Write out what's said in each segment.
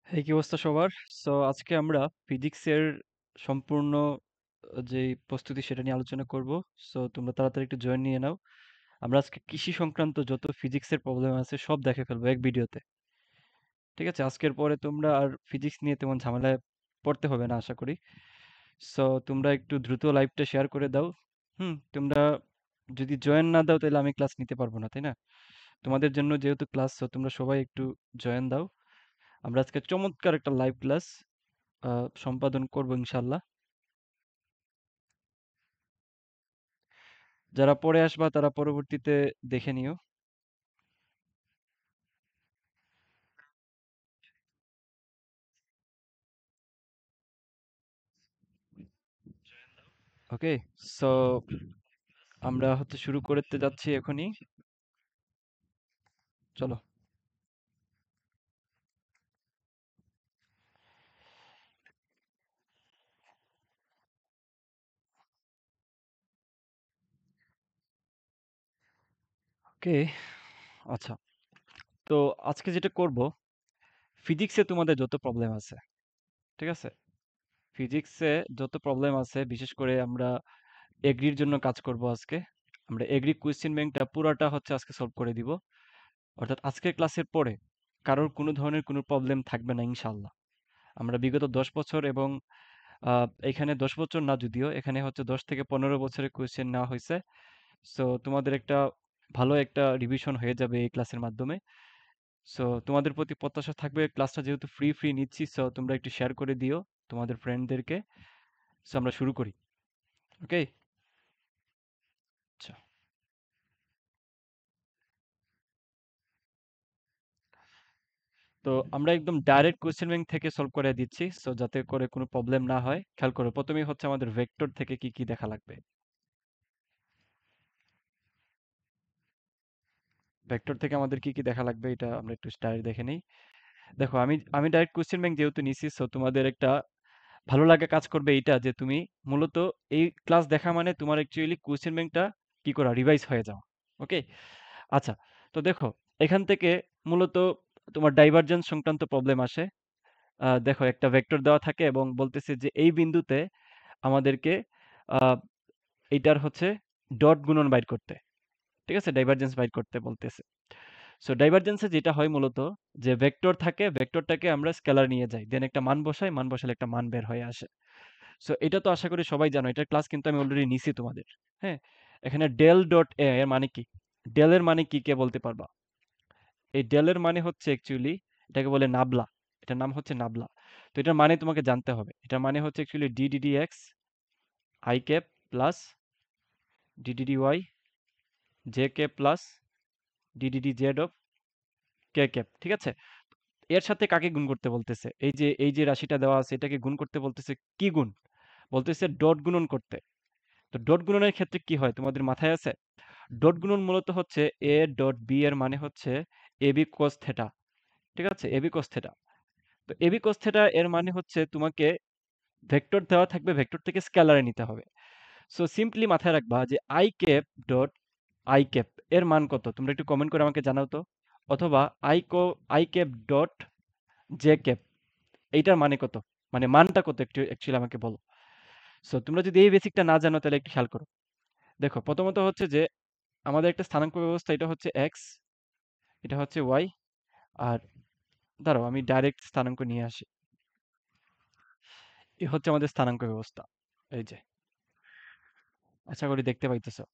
এই কি অবস্থা সবার? সো আজকে আমরা ফিজিক্সের সম্পূর্ণ যে প্রস্তুতি সেটা নিয়ে আলোচনা করব। সো তোমরা তাড়াতাড়ি একটু জয়েন নিয়ে নাও। আমরা আজকে কৃষি সংক্রান্ত যত ফিজিক্সের প্রবলেম আছে সব দেখে ফেলবো এক ভিডিওতে। ঠিক আছে? আজকের পরে তোমরা আর ফিজিক্স নিয়ে তেমন ঝামেলায় পড়তে হবে না আশা করি। সো তোমরা একটু দ্রুত লাইভটা শেয়ার করে দাও। তোমরা যদি জয়েন না দাও তাহলে আমি ক্লাস নিতে পারবো না, তাই না? তোমাদের জন্য যেহেতু ক্লাস, সো তোমরা সবাই একটু জয়েন দাও। আমরা আজকে চমৎকার একটা লাইভ ক্লাস সম্পাদন করব ইনশাল্লাহ। যারা পরে আসবা তারা পরবর্তীতে দেখে নিও। ওকে, সো আমরা শুরু করতে যাচ্ছি এখনই। চলো। ওকে, আচ্ছা। তো আজকে যেটা করব, ফিজিক্সে তোমাদের যত প্রবলেম আছে, ঠিক আছে? ফিজিক্সে যত প্রবলেম আছে, বিশেষ করে আমরা এগ্রির জন্য কাজ করব আজকে। আমরা এগ্রি কোয়েশ্চেন ব্যাংকটা পুরাটা আজকে সলভ করে দিব। অর্থাৎ আজকের ক্লাসের পরে কারোর কোনো ধরনের কোনো প্রবলেম থাকবে না ইনশাআল্লাহ। আমরা বিগত 10 বছর এবং এখানে 10 বছর না, যদিও এখানে 10 থেকে 15 বছরের কোয়েশ্চেন নেওয়া হয়েছে। সো তোমাদের একটা ভালো একটা রিভিশন হয়ে যাবে এই ক্লাসের মাধ্যমে। সো তোমাদের প্রতি প্রত্যাশা থাকবে, ক্লাসটা যেহেতু ফ্রি ফ্রি নিচ্ছি, সো তোমরা একটু শেয়ার করে দিও তোমাদের ফ্রেন্ডদেরকে। সো আমরা শুরু করি। ওকে, আচ্ছা। তো আমরা একদম ডাইরেক্ট কোয়েশ্চেন ব্যাংক থেকে সলভ করে দিচ্ছি, সো যাতে করে কোনো প্রবলেম না হয়। খেয়াল করো, প্রথমেই আমাদের ভেক্টর থেকে কি কি দেখা লাগবে। ভেক্টর থেকে আমাদের কি কি দেখা লাগবে এটা আমরা একটু স্টাইল দেখে নিই। দেখো, আমি আমি ডাইরেক্ট কোয়েশ্চেন ব্যাংক যেহেতু নিছি, সো তোমাদের একটা ভালো লাগা কাজ করবে এইটা যে তুমি মূলত এই ক্লাস দেখা মানে তোমার অ্যাকচুয়ালি কোয়েশ্চেন ব্যাংকটা কি করা, রিভাইজ হয়ে যাওয়া। ওকে, আচ্ছা। তো দেখো, এখান থেকে মূলত তোমার ডাইভারজেন্স সংক্রান্ত প্রবলেম আসে। দেখো, একটা ভেক্টর দেওয়া থাকে এবং বলতেছে যে এই বিন্দুতে আমাদেরকে আহ, এইটার ডট গুণন বাইর করতে। ঠিক আছে, ডাইভারজেন্স বাইর করতে বলতেছে। সো ডাইভারজেন্সে যেটা হয় মূলত, যে ভেক্টর থাকে, ভেক্টরটাকে আমরা স্কেলার নিয়ে যাই, দেন একটা মান বসাই, মান বসালে একটা মান বের হয়ে আসে। সো এটা তো আশা করি সবাই জানো, এটার ক্লাস কিন্তু আমি অলরেডি নিছি তোমাদের। হ্যাঁ, এখানে ডেল ডট এ এর মানে কি? ডেল এর মানে কি কে বলতে পারবা? এই ডেল এর মানে অ্যাকচুয়ালি, এটাকে বলে নাবলা। এটার নাম নাবলা। তো এটার মানে তোমাকে জানতে হবে। এটার মানে actually D D D X I cap plus D D D Y J cap plus D D D Z of K cap. ঠিক আছে, এর সাথে কাকে গুণ করতে বলতেছে? এই যে রাশিটা দেওয়া আছে এটাকে গুণ করতে বলতেছে। কি গুণ? বলতেছে ডট গুণন করতে। তো ডট গুণনের ক্ষেত্রে কি হয় তোমাদের মাথায় আছে? ডট গুণন মূলত এ ডট বি এর মানে এ বি কস থেটা। ঠিক আছে, এ বি কস থেটা। তো এ বি কস থেটা এর মানে তোমাকে ভেক্টর দেওয়া থাকবে, ভেক্টর থেকে স্কেলারে নিতে হবে। সো সিম্পলি মাথায় রাখবা যে I cap dot I cap এর মান কত, তোমরা একটু কমেন্ট করে আমাকে জানাও তো। অথবা I cap dot J cap, এইটার মানে কত, মানে মানটা কত একটু অ্যাকচুয়ালি আমাকে বলো। সো তোমরা যদি এই বেসিকটা না জানো তাহলে একটু খেয়াল করো। দেখো, প্রথমত যে আমাদের একটা স্থানাঙ্ক ব্যবস্থা, এটা এক্স, এটা ওয়াই। আর দাঁড়াও, আমি ডাইরেক্ট স্থানাঙ্ক নিয়ে আসি। এ আমাদের স্থানাঙ্ক ব্যবস্থা। এই যে, আশা করি দেখতে পাইতেছো।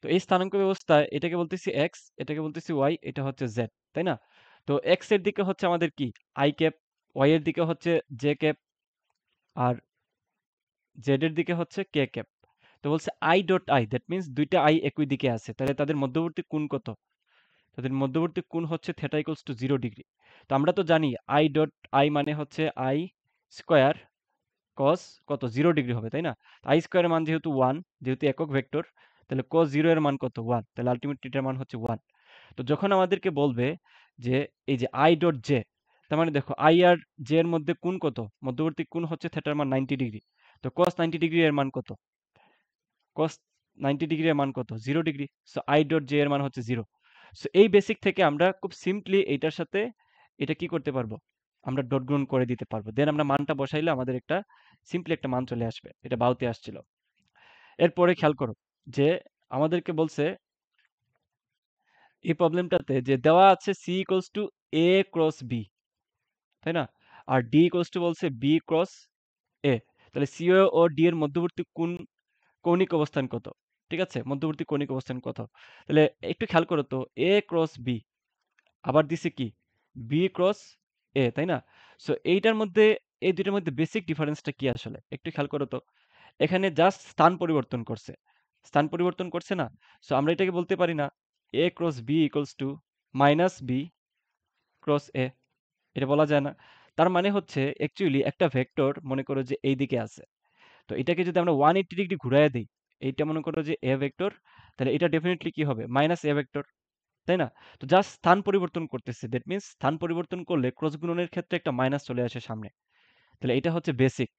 তো এই স্থানাঙ্ক ব্যবস্থায় এটাকে বলতেছি এক্স, এটাকে বলতেছি ওয়াই, এটা জেড, তাই না? তো এক্স এর দিকে আমাদের কি, আই ক্যাপ। ওয়াই এর দিকে জে ক্যাপ। আর জেড এর দিকে কে ক্যাপ। তো বলছে I dot I, that means দুইটা আই একই দিকে আছে, তাহলে তাদের মধ্যবর্তী কোণ কত? তাদের মধ্যবর্তী কোণ থেটা ইকুয়ালস টু 0 ডিগ্রি। তো আমরা তো জানি আই ডট আই মানে আই স্কোয়ার কস কত, 0 ডিগ্রি হবে, তাই না? আই স্কোয়ারের মান যেহেতু ওয়ান, যেহেতু একক ভেক্টর, তাহলে কস জিরো এর মান কত, ওয়ান। তাহলে আলটিমেট এটার মান ওয়ান। তো যখন আমাদেরকে বলবে যে এই যে আই ডট জে, তার মানে দেখো আই আর জে এর মধ্যে কোণ কত, মধ্যবর্তী কোণ থেটার মান 90 ডিগ্রি। তো কস 90 ডিগ্রি এর মান কত? কস 90 ডিগ্রি এর মান কত, 0 degree. So I dot J এর মান জিরো। সো এই বেসিক থেকে আমরা খুব সিম্পলি এইটার সাথে এটা কি করতে পারবো, আমরা ডট গুণন করে দিতে পারবো। দেন আমরা মানটা বসাইলে আমাদের একটা সিম্পলি একটা মান চলে আসবে। এটা বাউতে আসছিল। এরপরে খেয়াল করো যে আমাদেরকে বলছে এই প্রবলেমটাতে যে দেওয়া আছে C equals to A cross B, তাই না? আর ডি ইকুয়ালস টু বলছে বি ক্রস এ। তাহলে সি ও ডি এর মধ্যবর্তী কোণ কৌণিক অবস্থান কত? ঠিক আছে? মধ্যবর্তী কৌণিক অবস্থান কত? তাহলে একটু খেয়াল করো তো, এ ক্রস বি আবার দিছে কি বি ক্রস এ, তাই না? সো এইটার মধ্যে এই দুইটার মধ্যে বেসিক ডিফারেন্সটা কি আসলে একটু খেয়াল করো তো। এখানে জাস্ট স্থান পরিবর্তন করছে, স্থান পরিবর্তন করছে না? সো আমরা এটাকে বলতে পারি না A cross B equals to minus B cross A, এটা বলা যায় না। তার মানে হচ্ছে অ্যাকচুয়ালি একটা ভেক্টর মনে করো যে এই দিকে আছে, তো এটাকে যদি আমরা 180 ডিগ্রি ঘুরাইয়া দিই, এইটা মনে করো যে এ ভেক্টর, তাহলে এটা ডেফিনেটলি কি হবে মাইনাস এ ভেক্টর, তাই না? তো জাস্ট স্থান পরিবর্তন করতেছে, দ্যাট মিন্স স্থান পরিবর্তন করলে ক্রস গুণনের ক্ষেত্রে একটা মাইনাস চলে আসে সামনে। তাহলে এটা হচ্ছে বেসিক,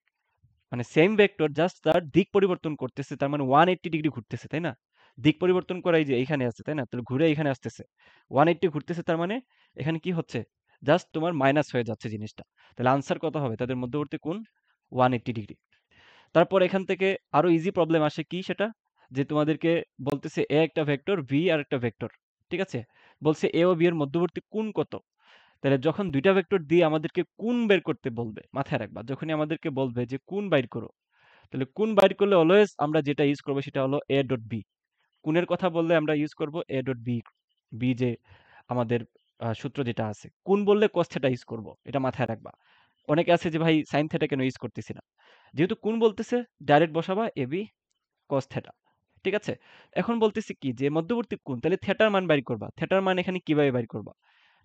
মানে সেম ভেক্টর জাস্ট তার দিক পরিবর্তন করতেছে, তার মানে 180 ডিগ্রি ঘুরতেছে, তাই না? দিক পরিবর্তন করাই যে এইখানে আছে, তাই না? তাহলে ঘুরে এখানে আসতেছে, 180 ঘুরতেছে, তার মানে এখানে কি হচ্ছে জাস্ট তোমার মাইনাস হয়ে যাচ্ছে জিনিসটা। তাহলে আনসার কত হবে, তাদের মধ্যবর্তী কোণ 180 ডিগ্রি। তারপর এখান থেকে আরো ইজি প্রবলেম আসে কি সেটা, যে তোমাদেরকে বলতেছে এ একটা ভেক্টর ভি আর একটা ভেক্টর, ঠিক আছে? বলছে এ ও বি এর মধ্যবর্তী কোণ কত। তাহলে যখন দুইটা ভেক্টর দিয়ে আমাদেরকে কোণ বের করতে বলবে, মাথায় রাখবা যখনই আমাদেরকে বলবে যে কোণ বাইর করো, তাহলে কোণ বাইর করলে অলওয়েজ আমরা যেটা ইউজ করবো সেটা হলো এ ডট বি। কোণের কথা বললে আমরা ইউজ করব এ ডট বি, বি যে আমাদের সূত্র যেটা আছে। কোণ বললে cos থিটা ইউজ করব, এটা মাথায় রাখবা। অনেকে আছে যে ভাই সাইন থিটা কেন ইউজ করতেছি না, যেহেতু কোণ বলতেছে direct বসাবা A B cos theta, ঠিক আছে? এখন বলতেছি কি যে মধ্যবর্তী কোণ, তাহলে থিটার মান বাইর করবা। থিটার মান এখানে কিভাবে বাইর করবা?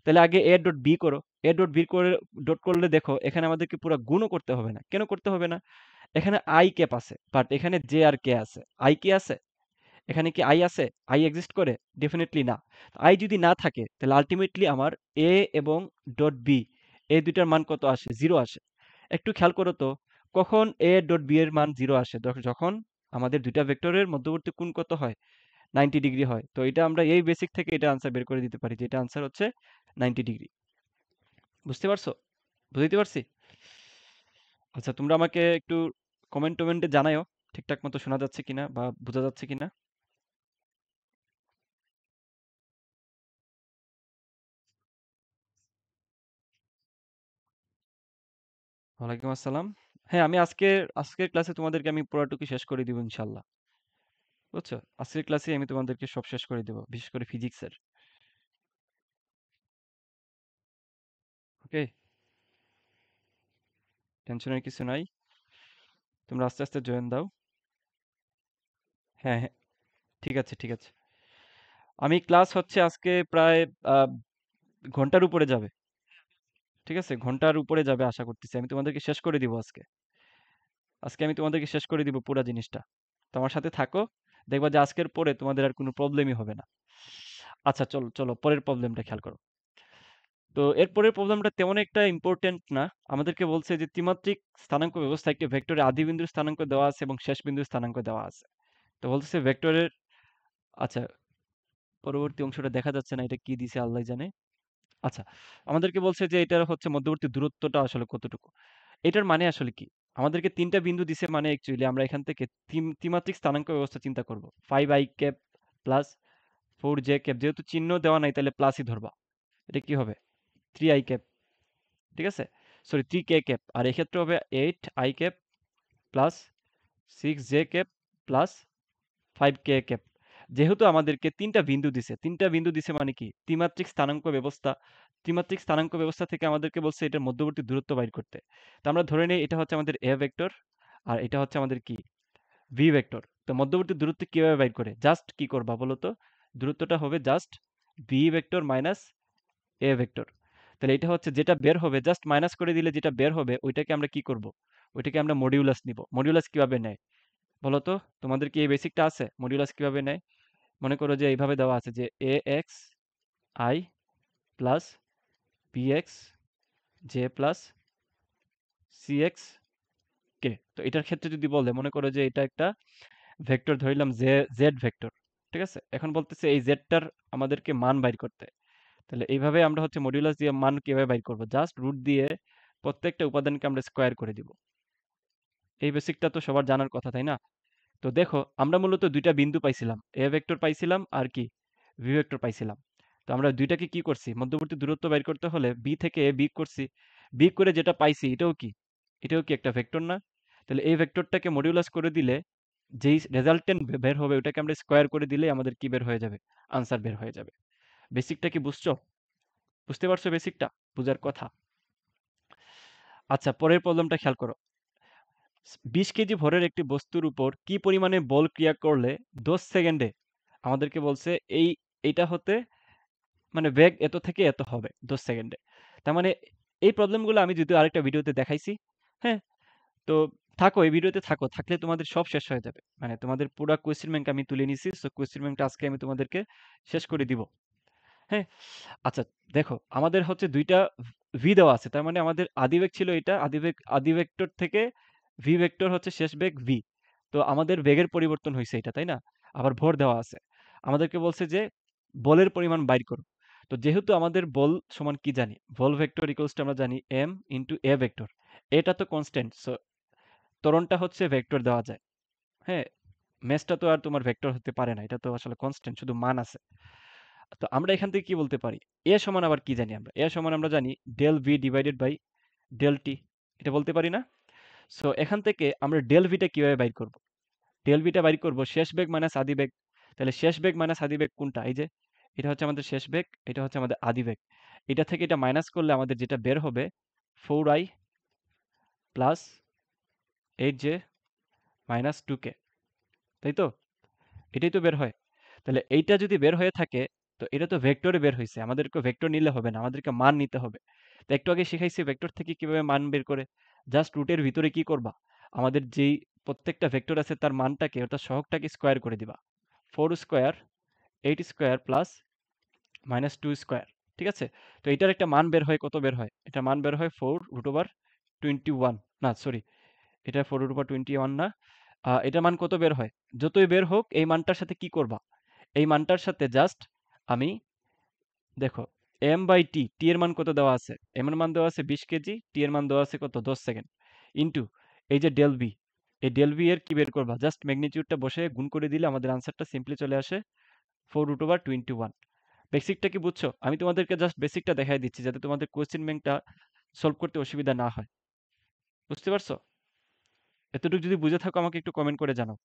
তাহলে আগে এ ডট বি করো। এ ডট বি করে ডট করলে দেখো এখানে আমাদেরকে পুরো গুণও করতে হবে না। কেন করতে হবে না? এখানে আই ক্যাপ আছে, বাট এখানে জে আর কে আছে। আই কি আছে? এখানে কি আই আছে? আই এক্সিস্ট করে? ডেফিনেটলি না। আই যদি না থাকে তাহলে আলটিমেটলি আমার এ এবং ডট বি এই দুইটার মান কত আসে? 0 আসে। একটু খেয়াল করো তো, কখন এ ডট বি এর মান 0 আসে? যখন আমাদের দুইটা ভেক্টরের মধ্যবর্তী কোণ কত হয়? 90 ডিগ্রি হয়। তো এটা আমরা এই বেসিক থেকে এটা আনসার বের করে দিতে পারি যে এটা আনসার হচ্ছে 90 ডিগ্রি। বুঝতে পারছো? বুঝাইতে পারছি? আচ্ছা, তোমরা আমাকে একটু কমেন্টে জানায়ও ঠিকঠাক মতো শোনা যাচ্ছে কিনা বা বোঝা যাচ্ছে কিনা। ওয়ালাইকুম আসসালাম। হ্যাঁ, আমি আজকের ক্লাসে তোমাদেরকে আমি পুরাটুকু শেষ করে দিব ইনশাল্লাহ। বুঝছো? আজকের ক্লাসে আমি তোমাদেরকে সব শেষ করে দেব, বিশেষ করে ফিজিক্সের। ওকে, টেনশনের কিছু নাই। তোমরা আস্তে আস্তে জয়েন দাও। হ্যাঁ হ্যাঁ, ঠিক আছে ঠিক আছে। আমি ক্লাস হচ্ছে আজকে প্রায় আহ, ঘন্টার উপরে যাবে। ঠিক আছে, ঘন্টার উপরে যাবে আশা করতেছি। আমি তোমাদেরকে শেষ করে দিব আজকে। আজকে আমি তোমাদেরকে শেষ করে দিব পুরো জিনিসটা। তোমার সাথে থাকো, দেখবা যে আজকের পরে তোমাদের আর কোনো প্রবলেমই হবে না। আচ্ছা, চলো চলো পরের প্রবলেমটা খেয়াল করো। তো এর পরের প্রবলেমটা তেমন একটা ইম্পর্টেন্ট না। আমাদেরকে বলছে যে ত্রিমাত্রিক স্থানাঙ্ক ব্যবস্থায় একটি ভেক্টরের আদি বিন্দুর স্থানাঙ্ক দেওয়া আছে এবং শেষ বিন্দুর স্থানাঙ্ক দেওয়া আছে। তো বলতেছে ভেক্টরের, আচ্ছা, পরবর্তী অংশটা দেখা যাচ্ছে না, এটা কি দিছে আল্লাহ জানে। আচ্ছা, আমাদেরকে বলছে যে এটার হচ্ছে মধ্যবর্তী দূরত্বটা আসলে কতটুকু। এটার মানে আসলে কি? আমাদেরকে তিনটা বিন্দু দিছে, মানে অ্যাকচুয়ালি আমরা এখান থেকে ত্রিমাত্রিক স্থানাঙ্ক ব্যবস্থা চিন্তা করব। 5i cap plus 4j cap, যেহেতু চিহ্ন দেওয়া নাই তাহলে প্লাসই ধরবা। এটা কি হবে? 3i ক্যাপ, ঠিক আছে? Sorry, 3k cap. আর এক্ষেত্রে হবে 8i cap plus 6j cap plus 5k cap. যেহেতু আমাদেরকে তিনটা বিন্দু দিছে মানে কি ত্রিমাত্রিক স্থানাঙ্ক ব্যবস্থা। ত্রিমাত্রিক স্থানাঙ্ক ব্যবস্থা থেকে আমাদেরকে বলছে এটার মধ্যবর্তী দূরত্ব বাইর করতে। তো আমরা ধরে নেই এটা হচ্ছে আমাদের এ ভেক্টর, আর এটা হচ্ছে আমাদের কি ভি ভেক্টর। তো মধ্যবর্তী দূরত্ব কিভাবে বাইর করে? জাস্ট কি করবা বলো তো? দূরত্বটা হবে জাস্ট ভি ভেক্টর মাইনাস এ ভেক্টর। তাহলে এটা হচ্ছে যেটা বের হবে, জাস্ট মাইনাস করে দিলে যেটা বের হবে ওইটাকে আমরা কি করব? ওইটাকে আমরা মডিউলাস নিব। মডিউলাস কিভাবে নেয় বলো তো? তোমাদের কি এই বেসিকটা আছে? মডিউলাস কিভাবে নেয়? মনে করো যে এইভাবে দেওয়া আছে যে A X I plus B X J plus C X K. তো এটার ক্ষেত্রে যদি বলে, মনে করো যে এটা একটা ভেক্টর ধরলাম, জেড ভেক্টর, ঠিক আছে? এখন বলতেছে এই জেডটার আমাদেরকে মান বাইর করতে। তাহলে এইভাবে আমরা হচ্ছে মডিউলাস দিয়ে মান কিভাবে বাইর করব, জাস্ট রুট দিয়ে প্রত্যেকটা উপাদানকে আমরা স্কোয়ার করে দিব। এই বেসিকটা তো সবার জানার কথা, তাই না? তো দেখো আমরা মূলত দুইটা বিন্দু পাইছিলাম, এ ভেক্টর পাইছিলাম আর কি ভি ভেক্টর পাইছিলাম। তো আমরা দুইটাকে কি করছি, মধ্যবর্তী দূরত্ব বের করতে হলে বি থেকে এ বিয়োগ করছি, বিয়োগ করে যেটা পাইছি এটাও কি একটা ভেক্টর না? তাহলে এই ভেক্টরটাকে মডিউলাস করে দিলে যেই রেজাল্টেন্ট বের হবে ওটাকে আমরা স্কোয়ার করে দিলে আমাদের কি বের হয়ে যাবে, আনসার বের হয়ে যাবে। বেসিকটা কি বুঝছো? বুঝতে পারছো বেসিকটা? বুঝার কথা। আচ্ছা, পরের প্রবলেমটা খেয়াল করো। 20 কেজি ভরের একটি বস্তুর উপর কি পরিমাণে বল ক্রিয়া করলে 10 সেকেন্ডে আমাদেরকে বলছে এই এইটা হতে মানে বেগ এত থেকে এত হবে 10 সেকেন্ডে। তার মানে এই প্রবলেমগুলো আমি যদিও আরেকটা ভিডিওতে দেখাইছি। হ্যাঁ, তো থাকো, এই ভিডিওতে থাকো, থাকলে তোমাদের সব শেষ হয়ে যাবে। মানে তোমাদের পুরা কোয়েশ্চেন ব্যাংক আমি তুলে নিছি, সো কোয়েশ্চেন ব্যাংকটা আজকে আমি তোমাদেরকে শেষ করে দিব। হ্যাঁ, আচ্ছা, দেখো আমাদের হচ্ছে দুইটা ভি দেওয়া আছে, তার মানে আমাদের আদিবেগ ছিল এটা, আদিভেক্টর থেকে ভি ভেক্টর হচ্ছে শেষ বেগ ভি। তো আমাদের বেগের পরিবর্তন হয়েছে এটা, তাই না? আবার ভর দেওয়া আছে, আমাদেরকে বলছে যে বলের পরিমাণ বাইর করো। তো যেহেতু আমাদের বল সমান কি জানি, বল ভেক্টর ইকুয়ালস টু আমরা জানি এম ইন্টু এ ভেক্টর। এটা তো কনস্ট্যান্ট, সো ত্বরণটা হচ্ছে ভেক্টর দেওয়া যায়। হ্যাঁ, মেসটা তো আর তোমার ভেক্টর হতে পারে না, এটা তো আসলে কনস্ট্যান্ট, শুধু মান আছে। তো আমরা এখান থেকে কি বলতে পারি, এ সমান আবার কি জানি আমরা, এ সমান আমরা জানি del V divided by del T, এটা বলতে পারি না? সো এখান থেকে আমরা ডেল ভিটা কিভাবে বাইর করব, ডেল ভিটা বাইর করব শেষ বেগ মাইনাস আদি বেগ। তাহলে শেষ বেগ মাইনাস আদি বেগ কোনটা, এই যে এটা হচ্ছে আমাদের শেষ বেগ, এটা হচ্ছে আমাদের আদি বেগ। এটা থেকে এটা মাইনাস করলে আমাদের যেটা বের হবে 4i plus 8j minus 2k, তাই তো? এটাই তো বের হয়। তাহলে এইটা যদি বের হয়ে থাকে, তো এটা তো ভেক্টরে বের হয়েছে, আমাদেরকে ভেক্টর নিলে হবে না, আমাদেরকে মান নিতে হবে। তো একটু আগে শিখাইছি ভেক্টর থেকে কিভাবে মান বের করে, জাস্ট রুটের ভিতরে কি করবা, আমাদের যেই প্রত্যেকটা ভেক্টর আছে তার মানটাকে অর্থাৎ সহগটাকে স্কোয়ার করে দিবা। 4 স্কোয়ার 8 স্কোয়ার প্লাস -2 স্কোয়ার, ঠিক আছে? তো এটার একটা মান বের হয়, কত বের হয়, এটা মান বের হয় 4√21, না সরি, এটা 4√21 না। এটার মান কত বের হয়, যতই বের হোক এই মানটার সাথে কি করবা, এই মানটার সাথে জাস্ট আমি, দেখো এম বাই টি, টি এর মান কত দেওয়া আছে, এম এর মান দেওয়া আছে 20 কেজি, টি এর মান দেওয়া আছে কত 10 সেকেন্ড, ইন্টু এই যে ডেল বি, এই ডেল বি এর কি বের করবা, জাস্ট ম্যাগনিটিউডটা বসে গুণ করে দিলে আমাদের আনসারটা সিম্পলি চলে আসে 4√21। বেসিকটা কি বুঝছো? আমি তোমাদেরকে জাস্ট বেসিকটা দেখাই দিচ্ছি যাতে তোমাদের কোয়েশ্চেন ব্যাংকটা সলভ করতে অসুবিধা না হয়। বুঝতে পারছো? এতটুকু যদি বুঝে থাকো আমাকে একটু কমেন্ট করে জানাও,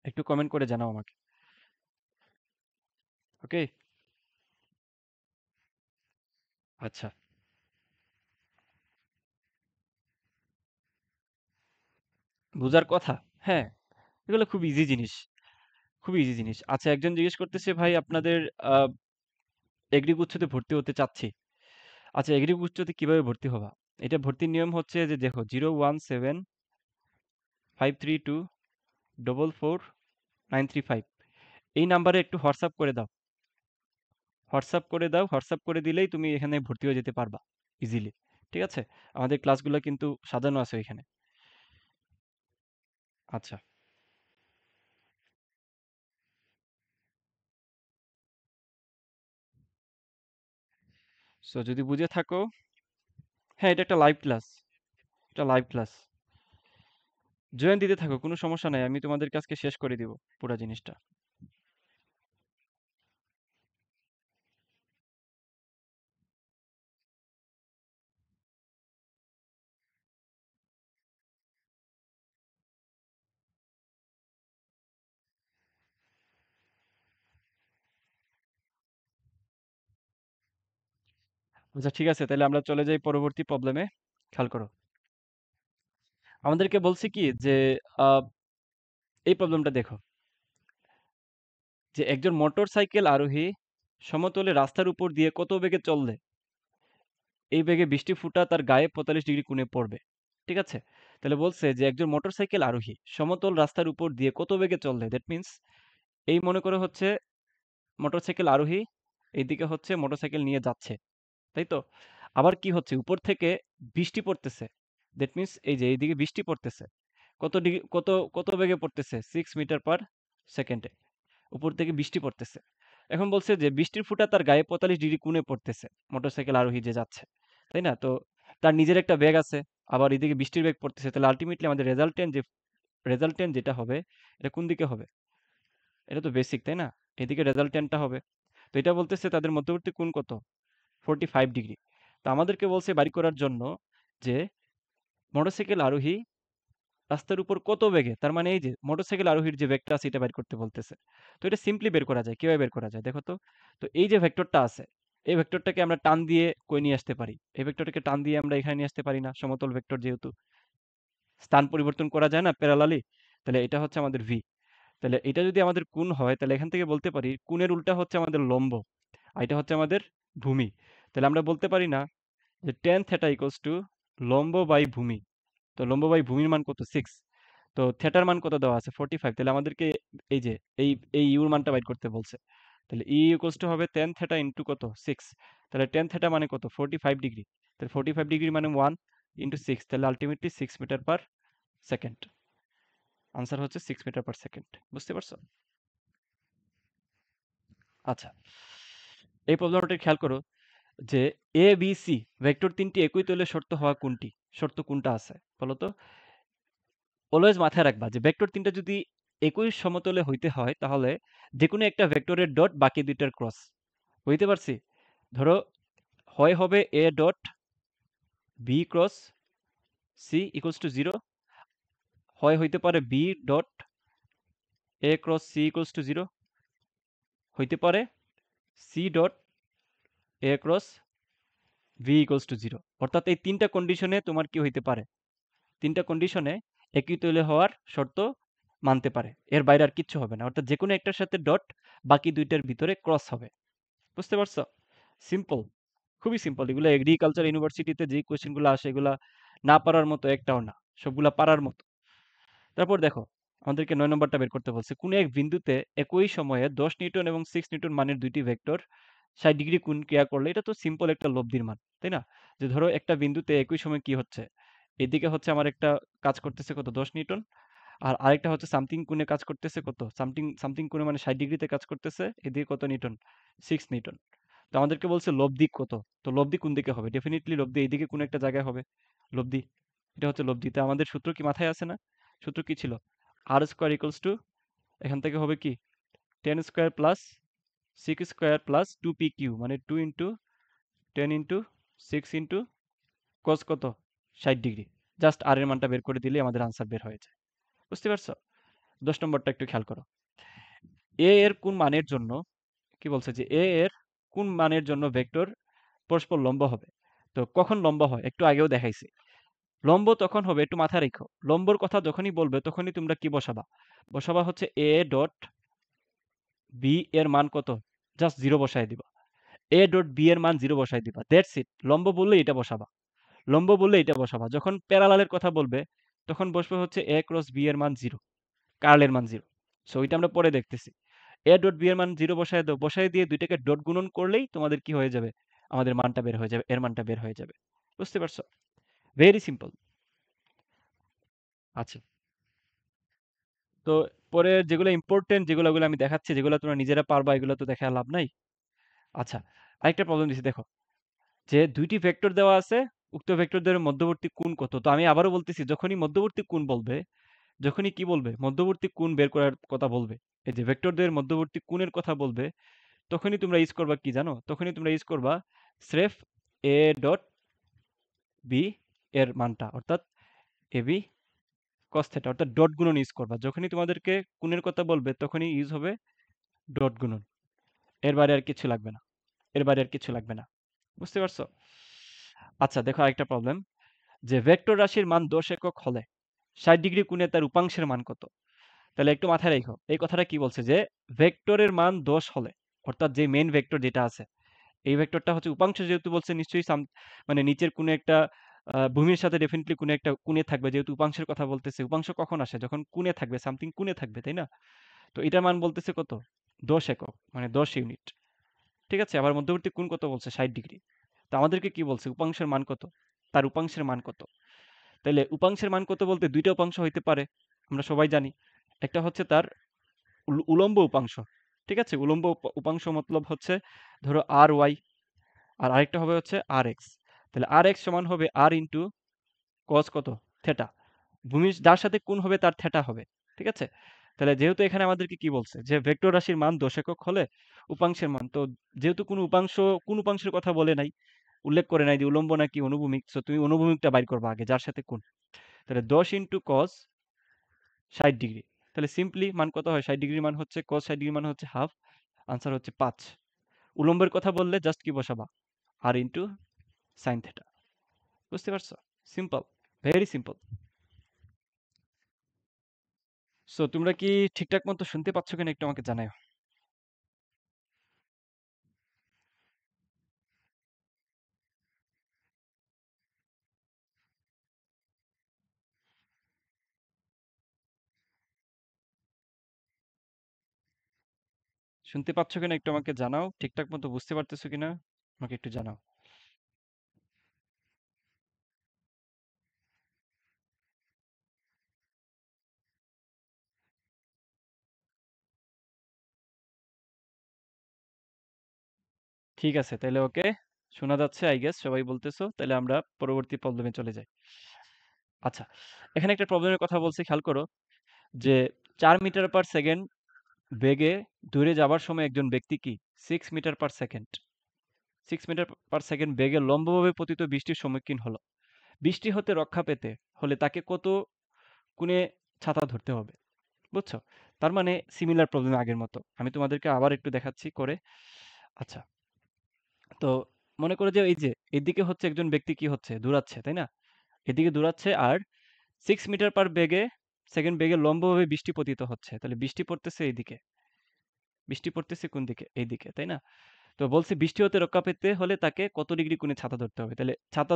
একটু কমেন্ট করে জানাও আমাকে। ওকে, আচ্ছা, বুঝার কথা। হ্যাঁ, এগুলো খুব ইজি জিনিস, খুবই ইজি জিনিস। আচ্ছা, একজন জিজ্ঞেস করতেছে ভাই আপনাদের এগ্রি গুচ্ছতে ভর্তি হতে চাচ্ছি। আচ্ছা, এগ্রি গুচ্ছতে কিভাবে ভর্তি হবা? এটা ভর্তির নিয়ম হচ্ছে যে দেখো 01753244935 এই নাম্বারে একটু হোয়াটসঅ্যাপ করে দাও, হোয়াটসঅ্যাপ করে দাও, হোয়াটসঅ্যাপ করে দিলেই তুমি এখানে ভর্তি হয়ে যেতে পারবা ইজিলি। ঠিক আছে, আমাদের ক্লাসগুলো কিন্তু সাজানো আছে এখানে। আচ্ছা, সো যদি বুঝে থাকো, হ্যাঁ এটা একটা লাইভ ক্লাস, এটা লাইভ ক্লাস, জয়েন দিতে থাকো, কোনো সমস্যা নাই, আমি তোমাদের কাছকে শেষ করে দিব পুরো জিনিসটা। আচ্ছা ঠিক আছে, তাহলে আমরা চলে যাই পরবর্তী প্রবলেমে। খেয়াল করো, আমাদেরকে বলছে কি যে আহ, এই প্রবলেমটা দেখো, যে একজন মোটর সাইকেল আরোহী সমতলে রাস্তার উপর দিয়ে কত বেগে চললে এই বেগে বৃষ্টি ফুটা তার গায়ে 45 ডিগ্রি কোণে পড়বে। ঠিক আছে, তাহলে বলছে যে একজন মোটর সাইকেল আরোহী সমতল রাস্তার উপর দিয়ে কত বেগে চললে, দ্যাট মিন্স এই মনে করে হচ্ছে মোটরসাইকেল আরোহী এইদিকে হচ্ছে মোটরসাইকেল নিয়ে যাচ্ছে, তাই তো? আবার কি হচ্ছে, উপর থেকে বৃষ্টি পড়তেছে, দ্যাট মিন্স এই যে এইদিকে বৃষ্টি পড়তেছে, কত ডিগ্রি, কত কত বেগে পড়তেছে, 6 মিটার পার সেকেন্ডে উপর থেকে বৃষ্টি পড়তেছে। এখন বলছে যে বৃষ্টির ফোঁটা তার গায়ে ৪৫ ডিগ্রি কোণে পড়তেছে মোটরসাইকেল আরোহী যে যাচ্ছে, তাই না? তো তার নিজের একটা বেগ আছে, আবার এদিকে বৃষ্টির বেগ পড়তেছে, তাহলে আলটিমেটলি আমাদের রেজাল্টেন্ট যেটা হবে এটা কোন দিকে হবে? এটা তো বেসিক, তাই না? এদিকে রেজাল্টেন্টটা হবে। তো এটা বলতেছে তাদের মধ্যবর্তী কোণ কত? 45 ডিগ্রি। তো আমাদেরকে বলছে বাড়ি করার জন্য যে মোটরসাইকেল আরোহী রাস্তার উপর কত বেগে, তার মানে এই যে মোটরসাইকেল আরোহীর যে ভেক্টর আছে এটা বের করতে বলতেছে। তো এটা সিম্পলি বের করা যায়। কিভাবে বের করা যায় দেখো তো? তো এই যে ভেক্টরটা আছে, এই ভেক্টরটাকে আমরা টান দিয়ে কই নিয়ে আসতে পারি? এই ভেক্টরটাকে টান দিয়ে আমরা এখানে নিয়ে আসতে পারি না, সমতল ভেক্টর যেহেতু। স্থান পরিবর্তন করা যায় না প্যারালালি, তাহলে এটা হচ্ছে আমাদের ভি। তাহলে এটা যদি আমাদের কোণ হয়, তাহলে এখান থেকে বলতে পারি কোণের উল্টা হচ্ছে আমাদের লম্ব, আর এটা হচ্ছে আমাদের ভূমি। তাহলে আমরা বলতে পারি না যে টেন থেটা ইকুয়ালস টু লম্ব বাই ভূমি। তো লম্ব বাই ভূমির মান কত? 6। তো থিটার মান কত দেওয়া আছে? 45। তাহলে আমাদেরকে এই যে এই এই ইউর মানটা বাইর করতে বলছে। তাহলে ই ইকুয়ালস টু হবে টেন থেটা ইন্টু কত? 6। তাহলে টেন থেটা মানে কত? 45 ডিগ্রি। তাহলে 45 ডিগ্রি মানে 1 ইন্টু 6, তাহলে ultimately 6 metre per second. Answer হচ্ছে 6 মিটার পার সেকেন্ড। বুঝতে পারছো? আচ্ছা, এই প্রবলেমটা খেয়াল করো যে এ বি সি ভেক্টর তিনটি একই তলে শর্ত হওয়া কোনটি? শর্ত কোনটা আছে বলো তো? অলওয়েজ মাথায় রাখবা যে ভেক্টর তিনটা যদি একই সমতলে হইতে হয়, তাহলে যে কোনো একটা ভেক্টরের ডট বাকি দুইটার ক্রস। বুঝতে পারছি? ধরো হয় হবে A dot B cross C equals to 0, হয় হইতে পারে B dot A cross C equals to 0, হইতে পারে C dot A cross V equals to 0। অর্থাৎ এই তিনটা কন্ডিশনে তোমার কি হইতে পারে? তিনটা কন্ডিশনে একই তৈলে হওয়ার শর্ত মানতে পারে, এর বাইরে আর কিচ্ছু হবে না। অর্থাৎ যে কোনো একটার সাথে ডট বাকি দুইটার ভিতরে ক্রস হবে। বুঝতে পারছো? সিম্পল, খুবই সিম্পল। এগুলো এগ্রিকালচার ইউনিভার্সিটিতে যে কোয়েশ্চেনগুলো আসে এগুলা না পারার মতো একটাও না, সবগুলা পারার মতো। তারপর দেখো, আমাদেরকে 9 নম্বরটা বের করতে বলছে। কোন এক বিন্দুতে একই সময়ে 10 নিউটন এবং 6 নিউটন মানের দুইটি ভেক্টর 60 ডিগ্রি কোণ ক্রিয়া করলে, এটা তো সিম্পল একটা লব্ধির মান, তাই না? যে ধরো একটা বিন্দুতে একই সময় কি হচ্ছে, এদিকে হচ্ছে আমার একটা কাজ করতেছে কত? 10 নিউটন, আর আরেকটা হচ্ছে সামথিং কোণে কাজ করতেছে কত? সামথিং সামথিং কোণে মানে 60 ডিগ্রিতে কাজ করতেছে, এদিকে কত নিউটন? 6 নিউটন। তো আমাদেরকে বলছে লব্ধি কত? তো লব্ধি কোন দিকে হবে? ডেফিনিটলি লব্ধি এইদিকে কোন একটা জায়গায় হবে। লব্ধি, এটা হচ্ছে লব্ধি। তা আমাদের সূত্র কি মাথায় আছে না? সূত্র কি ছিল? আর স্কোয়ার ইকুয়ালস টু, এখান থেকে হবে কি 10 square plus 6 square plus 2 P Q, মানে 2 ইন্টু 10 ইন্টু 6 ইন্টু কস কত? 60 ডিগ্রি। জাস্ট আর এর মানটা বের করে দিলে আমাদের আনসার বের হয়ে যায়। বুঝতে পারছো? 10 নম্বরটা একটু খেয়াল করো। এ এর কোন মানের জন্য, কি বলছে যে এ এর কোন মানের জন্য ভেক্টর পরস্পর লম্ব হবে? তো কখন লম্ব হয় একটু আগেও দেখাইছি। লম্ব তখন হবে, একটু মাথায় রেখো, লম্বর কথা যখনই বলবে তখনই তোমরা কি বসাবা? বসাবা হচ্ছে এ ডট বি এর মান কত? জাস্ট 0 বসায় দিবা। এ ডট বি এর মান 0 বসায় দিবা, দ্যাটস ইট। লম্ব বললে এটা বসাবা, লম্ব বললে এটা বসাবা। যখন প্যারালালের কথা বলবে তখন বসবে হচ্ছে এ ক্রস বি এর মান 0, কার্লের মান 0। সো এটা আমরা পরে দেখতেছি। এ ডট বি এর মান 0 বসায় দাও, বসায় দিয়ে দুইটাকে ডট গুণন করলেই তোমাদের কি হয়ে যাবে? আমাদের মানটা বের হয়ে যাবে, এর মানটা বের হয়ে যাবে। বুঝতে পারছো? Very simple. আচ্ছা, তো পরে যেগুলো ইম্পর্টেন্ট, যেগুলো ওগুলো আমি দেখাচ্ছি, যেগুলো তোমরা নিজেরা পারবা, এগুলো তো দেখা লাভ নাই। আচ্ছা, আরেকটা প্রবলেম দিচ্ছি দেখো, যে দুইটি ভেক্টর দেওয়া আছে, উক্ত ভেক্টরদের মধ্যবর্তী কোণ কত? তো আমি আবারও বলতেছি, যখনই মধ্যবর্তী কোণ বলবে, যখনই কি বলবে মধ্যবর্তী কোণ বের করার কথা বলবে, এই যে ভেক্টরদের মধ্যবর্তী কোণের কথা বলবে, তখনই তোমরা ইউজ করবা কি জানো? তখনই তোমরা ইউজ করবা স্রেফ এ ডট বি এর মানটা, অর্থাৎ এ বি কস থিটা, অর্থাৎ ডট গুণন ইউজ করবা। যখনই তোমাদেরকে কোণের কথা বলবে তখনই ইউজ হবে ডট গুণন। এর বাইরে আর কিছু লাগবে না, এর বাইরে আর কিছু লাগবে না। বুঝতে পারছো? আচ্ছা দেখো আরেকটা প্রবলেম, যে ভেক্টর রাশির মান 10 একক হলে 60 ডিগ্রি কোণে তার উপাংশের মান কত? তাহলে একটু মাথায় রেখো, এই কথাটা কি বলছে যে ভেক্টরের মান 10 হলে, অর্থাৎ যে মেইন ভেক্টর যেটা আছে, এই ভেক্টরটা হচ্ছে উপাংশ যেহেতু বলছে, নিশ্চয়ই মানে নিচের কোনো একটা ভূমির সাথে ডেফিনেটলি কোনো একটা কোণে থাকবে, যেহেতু উপাংশের কথা বলতেছে। উপাংশ কখন আসে? যখন কোণে থাকবে, সামথিং কোণে থাকবে, তাই না? তো এটার মান বলতেছে কত? 10 একক, মানে 10 ইউনিট। ঠিক আছে, আবার মধ্যবর্তী কোণ কত বলছে? 60 ডিগ্রি। তো আমাদেরকে কি বলছে? উপাংশের মান কত? তার উপাংশের মান কত? তাহলে উপাংশের মান কত বলতে দুইটা উপাংশ হইতে পারে, আমরা সবাই জানি। একটা হচ্ছে তার উলম্ব উপাংশ, ঠিক আছে? উলম্ব উপাংশ মতলব হচ্ছে ধরো আর ওয়াই, আর আরেকটা হবে হচ্ছে আর এক্স। তাহলে আর এক্স সমান হবে আর ইন্টু কস কত, থেটা। ভূমির যার সাথে কোণ হবে তার থেটা হবে। ঠিক আছে? তাহলে যেহেতু এখানে আমাদেরকে কি বলছে যে ভেক্টর রাশির মান দোষ একক হলে উপাংশের মান, তো যেহেতু কোনো উপাংশ, কোন উপাংশের কথা বলে নাই, উল্লেখ করে নাই যে উলম্ব নাকি অনুভূমিক, সো তুমি অনুভূমিকটা বাইর করবা আগে যার সাথে কোণ। তাহলে 10 ইন্টু কস 60 ডিগ্রি। তাহলে সিম্পলি মান কত হয়? 60 ডিগ্রির মান হচ্ছে, কস 60 ডিগ্রির মান হচ্ছে হাফ, আনসার হচ্ছে 5। উলম্বের কথা বললে জাস্ট কি বসাবা? আর ইন্টু সাইন থেটা। বুঝতে পারছো? Simple, very simple. সো তোমরা কি ঠিকঠাক মতো শুনতে পাচ্ছ কিনা একটু আমাকে জানাও। শুনতে পাচ্ছ কিনা একটু আমাকে জানাও, ঠিকঠাক মতো বুঝতে পারতেছো কিনা আমাকে একটু জানাও। ঠিক আছে, তাহলে ওকে, শোনা যাচ্ছে আই গেস, সবাই বলতেছো, তাহলে আমরা পরবর্তী প্রবলেমে চলে যাই। আচ্ছা, এখানে একটা প্রবলেমের কথা বলছি, খেয়াল করো যে 4 মিটার পার সেকেন্ড বেগে দূরে যাবার সময় একজন ব্যক্তি কি 6 metre per second 6 metre per second বেগে লম্বভাবে পতিত বৃষ্টির সম্মুখীন হলো। বৃষ্টি হতে রক্ষা পেতে হলে তাকে কত কোণে ছাতা ধরতে হবে? বুঝছো? তার মানে সিমিলার প্রবলেম আগের মতো, আমি তোমাদেরকে আবার একটু দেখাচ্ছি করে। আচ্ছা, তো মনে করো যে এই যে এদিকে হচ্ছে একজন ব্যক্তি কি হচ্ছে, দৌড়াচ্ছে, তাই না? এদিকে দৌড়াচ্ছে, আর 6 মিটার পার সেকেন্ড বেগে লম্বভাবে বৃষ্টি পতিত হচ্ছে। তাহলে বৃষ্টি পড়তেছে এইদিকে, বৃষ্টি পড়তেছে কোন দিকে? এইদিকে, তাই না? তো বলছে বৃষ্টি হতে রক্ষা পেতে হলে তাকে কত ডিগ্রি কোণে ছাতা ধরতে হবে? তাহলে ছাতা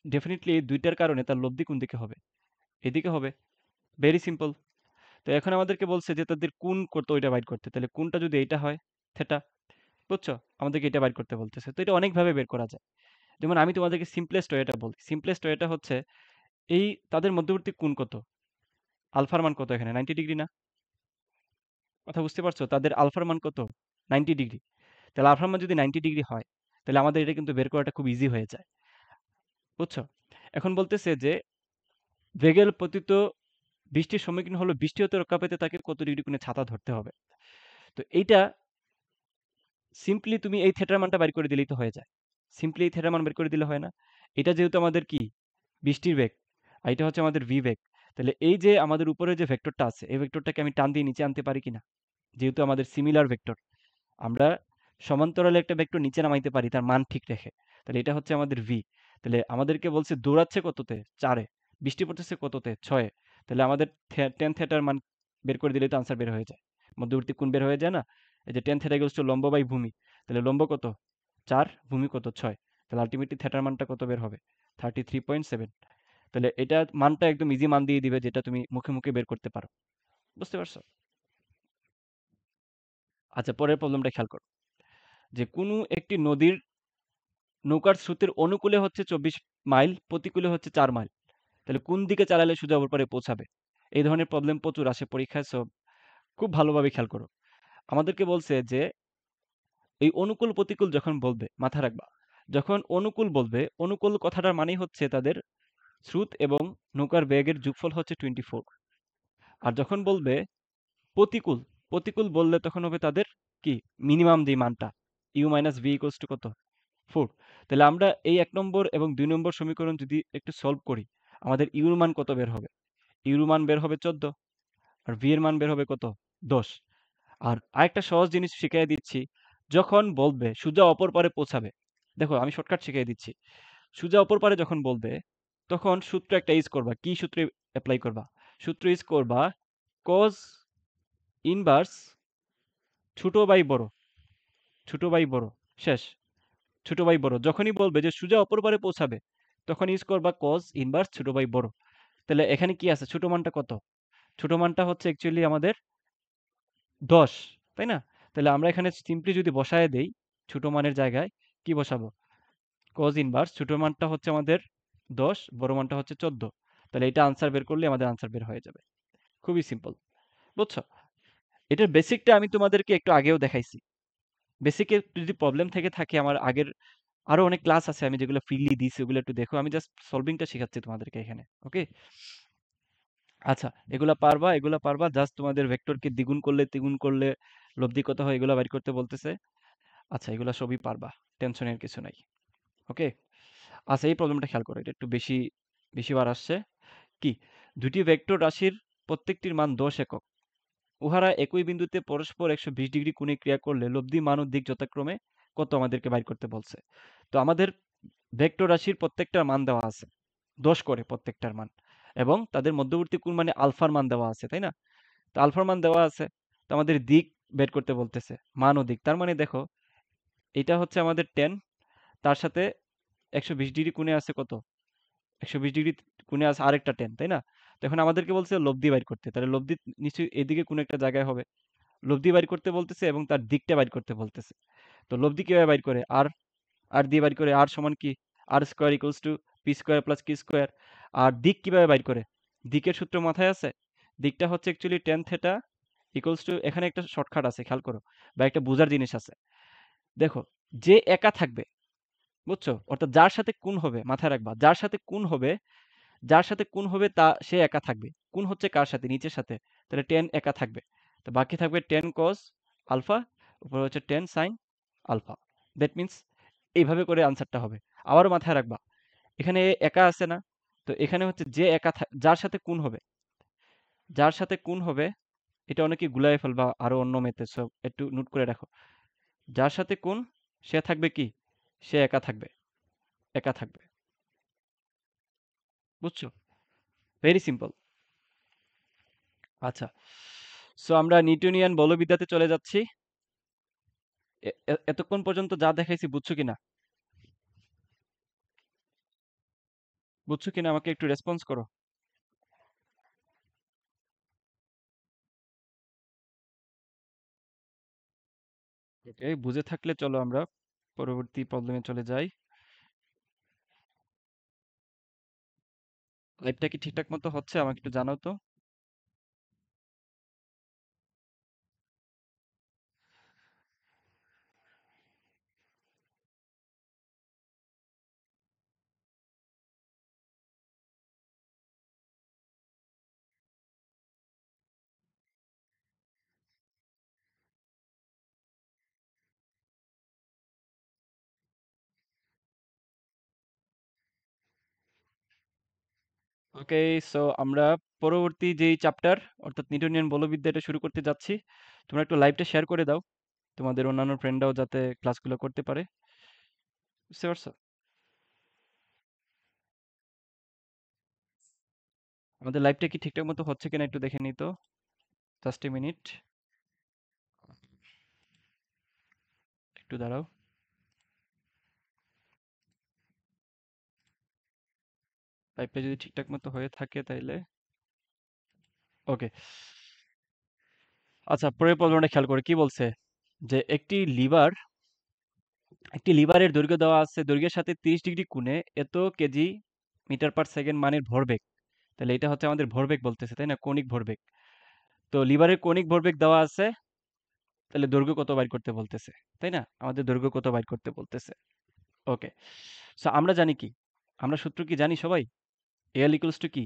ডেফিনেটলি এই দুইটার কারণে তার লব্ধি কোন দিকে হবে? এদিকে হবে। Very simple. তো এখন আমাদেরকে বলছে যে তাদের কোণ কত ওইটা বাইর করতে। তাহলে কোণটা যদি এইটা হয়, থেটা, বুঝছো? আমাদেরকে এটা বাইর করতে বলতেছে। তো এটা অনেকভাবে বের করা যায়। যেমন আমি তোমাদেরকে সিম্পলেস্ট ওয়েটা বলি। সিম্পলেস্ট ওয়েটা হচ্ছে এই তাদের মধ্যবর্তী কোণ কত? আলফার মান কত এখানে? 90 ডিগ্রি না? কথা বুঝতে পারছো? তাদের আলফার মান কত? 90 ডিগ্রি। তাহলে আলফার মান যদি 90 ডিগ্রি হয়, তাহলে আমাদের এটা কিন্তু বের করাটা খুব ইজি হয়ে যায়। বুঝছো? এখন বলতেছে যে ভেগেল পতিত বৃষ্টির সম্মুখীন হলো, বৃষ্টি হতে রক্ষা পেতে তাকে কত ডিগ্রি কোণে ছাতা ধরতে হবে। তো এইটা সিম্পলি তুমি এই থেটার মানটা বের করে দিলেই তো হয়ে যায়। সিম্পলি এই থেটার মান বের করে দিলে হয় না? এটা যেহেতু আমাদের কি বৃষ্টির বেগ, আর এটা হচ্ছে আমাদের ভি বেগ, তাহলে এই যে আমাদের উপরে যে ভেক্টরটা আছে, এই ভেক্টরটাকে আমি টান দিয়ে নিচে আনতে পারি কিনা? যেহেতু আমাদের সিমিলার ভেক্টর, আমরা সমান্তরালে একটা ভেক্টর নিচে নামাইতে পারি তার মান ঠিক রেখে। তাহলে এটা হচ্ছে আমাদের ভি। তাহলে আমাদেরকে বলছে দৌড়াচ্ছে কততে? 4-এ। বৃষ্টি পড়তেছে কততে? 6-এ। তাহলে আমাদের টেন থেটার মান বের করে দিলেই তো আনসার বের হয়ে যায়। মধ্যবর্তী কোণ বের হয়ে যায় না? এই যে টেন থেটা ইকুয়ালস টু লম্ব বাই ভূমি। তাহলে লম্ব কত? 4, ভূমি কত? 6। তাহলে আলটিমেটলি থেটার মানটা কত বের হবে? 33.7। তাহলে এটা মানটা একদম ইজি মান দিয়ে দিবে, যেটা তুমি মুখে মুখে বের করতে পারো। বুঝতে পারছো? আচ্ছা, পরের প্রবলেমটা খেয়াল করো যে কোনো একটি নদীর নৌকার স্রোতের অনুকূলে হচ্ছে 24 মাইল, প্রতিকূলে হচ্ছে 4 মাইল। তাহলে কোন দিকে চালালে সোজা ওপর পারে পৌঁছাবে? এই ধরনের প্রবলেম প্রচুর আসে পরীক্ষায়, সব খুব ভালোভাবে খেয়াল করো। আমাদেরকে বলছে যে এই অনুকূল প্রতিকূল যখন বলবে মাথা রাখবা, যখন অনুকূল বলবে, অনুকূল কথাটার মানেই হচ্ছে তাদের স্রোত এবং নৌকার বেগের যোগফল হচ্ছে 24। আর যখন বলবে প্রতিকূল, প্রতিকূল বললে তখন হবে তাদের কি মিনিমাম যে মানটা, U minus V equals to কত? 4। তাহলে আমরা এই 1 নম্বর এবং 2 নম্বর সমীকরণ যদি একটু সলভ করি, আমাদের ইউর মান কত বের হবে? ইউর মান বের হবে 14, আর ভি এর মান বের হবে কত? 10। আর আরেকটা সহজ জিনিস শিখিয়ে দিচ্ছি, যখন বলবে সোজা অপর পারে পৌঁছাবে, দেখো আমি শর্টকাট শিখিয়ে দিচ্ছি। সোজা অপর পারে যখন বলবে, তখন সূত্র একটা ইউজ করবা। কি সূত্রে অ্যাপ্লাই করবা? সূত্র ইউজ করবা cos ইনভার্স ছোট বাই বড়, ছোট বাই বড়, শেষ। ছোট বাই বড় যখনই বলবে যে সোজা অপর পারে পৌঁছাবে, তখন ইউজ করবা cos ইনভার্স ছোট বাই বড়। তাহলে এখানে কি আছে? ছোট মানটা কত? ছোট মানটা হচ্ছে অ্যাকচুয়ালি আমাদের 10, তাই না? তাহলে আমরা এখানে সিম্পলি যদি বসায় দেই ছোট মানের জায়গায়, কি বসাবো? cos ইনভার্স ছোট মানটা হচ্ছে আমাদের 10, বড় মানটা হচ্ছে 14। তাহলে এটা আনসার বের করলে আমাদের আনসার বের হয়ে যাবে। খুবই সিম্পল। বুঝছো? এটার বেসিকটা আমি তোমাদেরকে একটু আগেও দেখাইছি। বেসিকে যদি প্রবলেম থেকে থাকে আমার আগের আরো অনেক ক্লাস আছে আমি যেগুলো ফ্রিলি দিছি ওগুলো একটু দেখো। আমি জাস্ট সলভিংটা শেখাচ্ছি তোমাদেরকে এখানে। ওকে? আচ্ছা, এগুলা পারবা। জাস্ট তোমাদের ভেক্টরকে দ্বিগুণ করলে, তিগুণ করলে লব্ধি কত হয় এগুলা বাইর করতে বলতেছে। আচ্ছা, এগুলা সবই পারবা। টেনশনের কিছু নাই। ওকে? আচ্ছা, এই প্রবলেমটা খেয়াল করো। এটা একটু বেশি বার আসছে। কি? দুটি ভেক্টর রাশির প্রত্যেকটির মান 10 একক। উহারা একই বিন্দুতে পরস্পর 120 ডিগ্রি কোণে ক্রিয়া করলে লব্ধি মান ও দিক যথাক্রমে কত আমাদেরকে বাইর করতে বলছে। তো আমাদের ভেক্টর রাশির প্রত্যেকটার মান দেওয়া আছে 10 করে প্রত্যেকটার মান, এবং তাদের মধ্যবর্তী কোণ মানে আলফার মান দেওয়া আছে, তাই না? তো আলফার মান দেওয়া আছে, তো আমাদের দিক বের করতে বলতেছে, মান ও দিক। তার মানে দেখো এটা হচ্ছে আমাদের 10, তার সাথে 120 ডিগ্রি কোণে আছে কত, 120 ডিগ্রি কোণে আছে আরেকটা 10, তাই না? তো এখন আমাদেরকে বলছে লব্ধি বাইর করতে, তাহলে লব্ধি নিশ্চয়ই এদিকে কোনো একটা জায়গায় হবে। লব্ধি বাইর করতে বলতেছে এবং তার দিকটা বাইর করতে বলতেছে। তো লব্ধি কিভাবে বাইর করে? আর আর দিয়ে বাইর করে। আর সমান কি? R square equals to P square plus Q square. আর দিক কিভাবে বাইর করে? দিকের সূত্র মাথায় আছে? দিকটা হচ্ছে actually ten theta equals two, এখানে একটা শর্টকাট আছে খেয়াল করো, বা একটা বোঝার জিনিস আছে। দেখো, যে একা থাকবে, বুঝছো? অর্থাৎ যার সাথে কোণ হবে, মাথায় রাখবা, যার সাথে কোণ হবে তা সে একা থাকবে। কোণ হচ্ছে কার সাথে? নিচের সাথে। তাহলে টেন একা থাকবে। তো বাকি থাকবে টেন কস আলফা, উপরে হচ্ছে ten sine alpha. That means এইভাবে করে আনসারটা হবে। আবারও মাথায় রাখবা, এখানে একা আছে না? তো এখানে হচ্ছে যে যার সাথে কোণ হবে, যার সাথে কোণ হবে, এটা অনেকে গুলায় ফেলবা আরো অন্য মেথড, সব একটু নোট করে রাখো। যার সাথে কোণ, সে থাকবে কি? সে একা থাকবে, একা থাকবে। বুঝছো? Very simple. আচ্ছা, সো আমরা নিউটনিয়ান বলবিদ্যাতে চলে যাচ্ছি। এতক্ষণ পর্যন্ত যা দেখাইছি বুঝছো কিনা? বুঝছো কিনা আমাকে একটু রেসপন্স করো। ওকে, বুঝে থাকলে চলো আমরা পরবর্তী প্রবলেমে চলে যাই। লাইভটা কি ঠিকঠাক মতো হচ্ছে আমাকে একটু জানাও তো। ওকে, সো আমরা পরবর্তী যেই চ্যাপ্টার, অর্থাৎ নিউটনিয়ান বলবিদ্যা, এটা শুরু করতে যাচ্ছি। তোমরা একটু লাইভটা শেয়ার করে দাও, তোমাদের অন্যান্য ফ্রেন্ডরাও যাতে ক্লাসগুলো করতে পারে। বুঝতে পারছো? আমাদের লাইভটা কি ঠিকঠাক মতো হচ্ছে কিনা একটু দেখে নিই তো। জাস্ট এ মিনিট, একটু দাঁড়াও। লাইভটা যদি ঠিকঠাক মতো হয়ে থাকে তাইলে ওকে। আচ্ছা, পরের প্রবলেমটা খেয়াল করে কি বলছে, যে একটি লিভারের দৈর্ঘ্য দেওয়া আছে, দৈর্ঘ্যের সাথে 30 ডিগ্রি কোণে এত কেজি মিটার পার সেকেন্ড মানের ভরবেগ। তাহলে এটা হচ্ছে আমাদের ভরবেগ বলতেছে, তাই না? কৌণিক ভরবেগ। তো লিভারের কৌণিক ভরবেগ দেওয়া আছে, তাহলে দৈর্ঘ্য কত বাইর করতে বলতেছে, তাই না? আমাদের দৈর্ঘ্য কত বাইর করতে বলতেছে। ওকে, সো আমরা জানি কি, আমরা সূত্র কি জানি সবাই? এল ইকুয়ালস টু কি?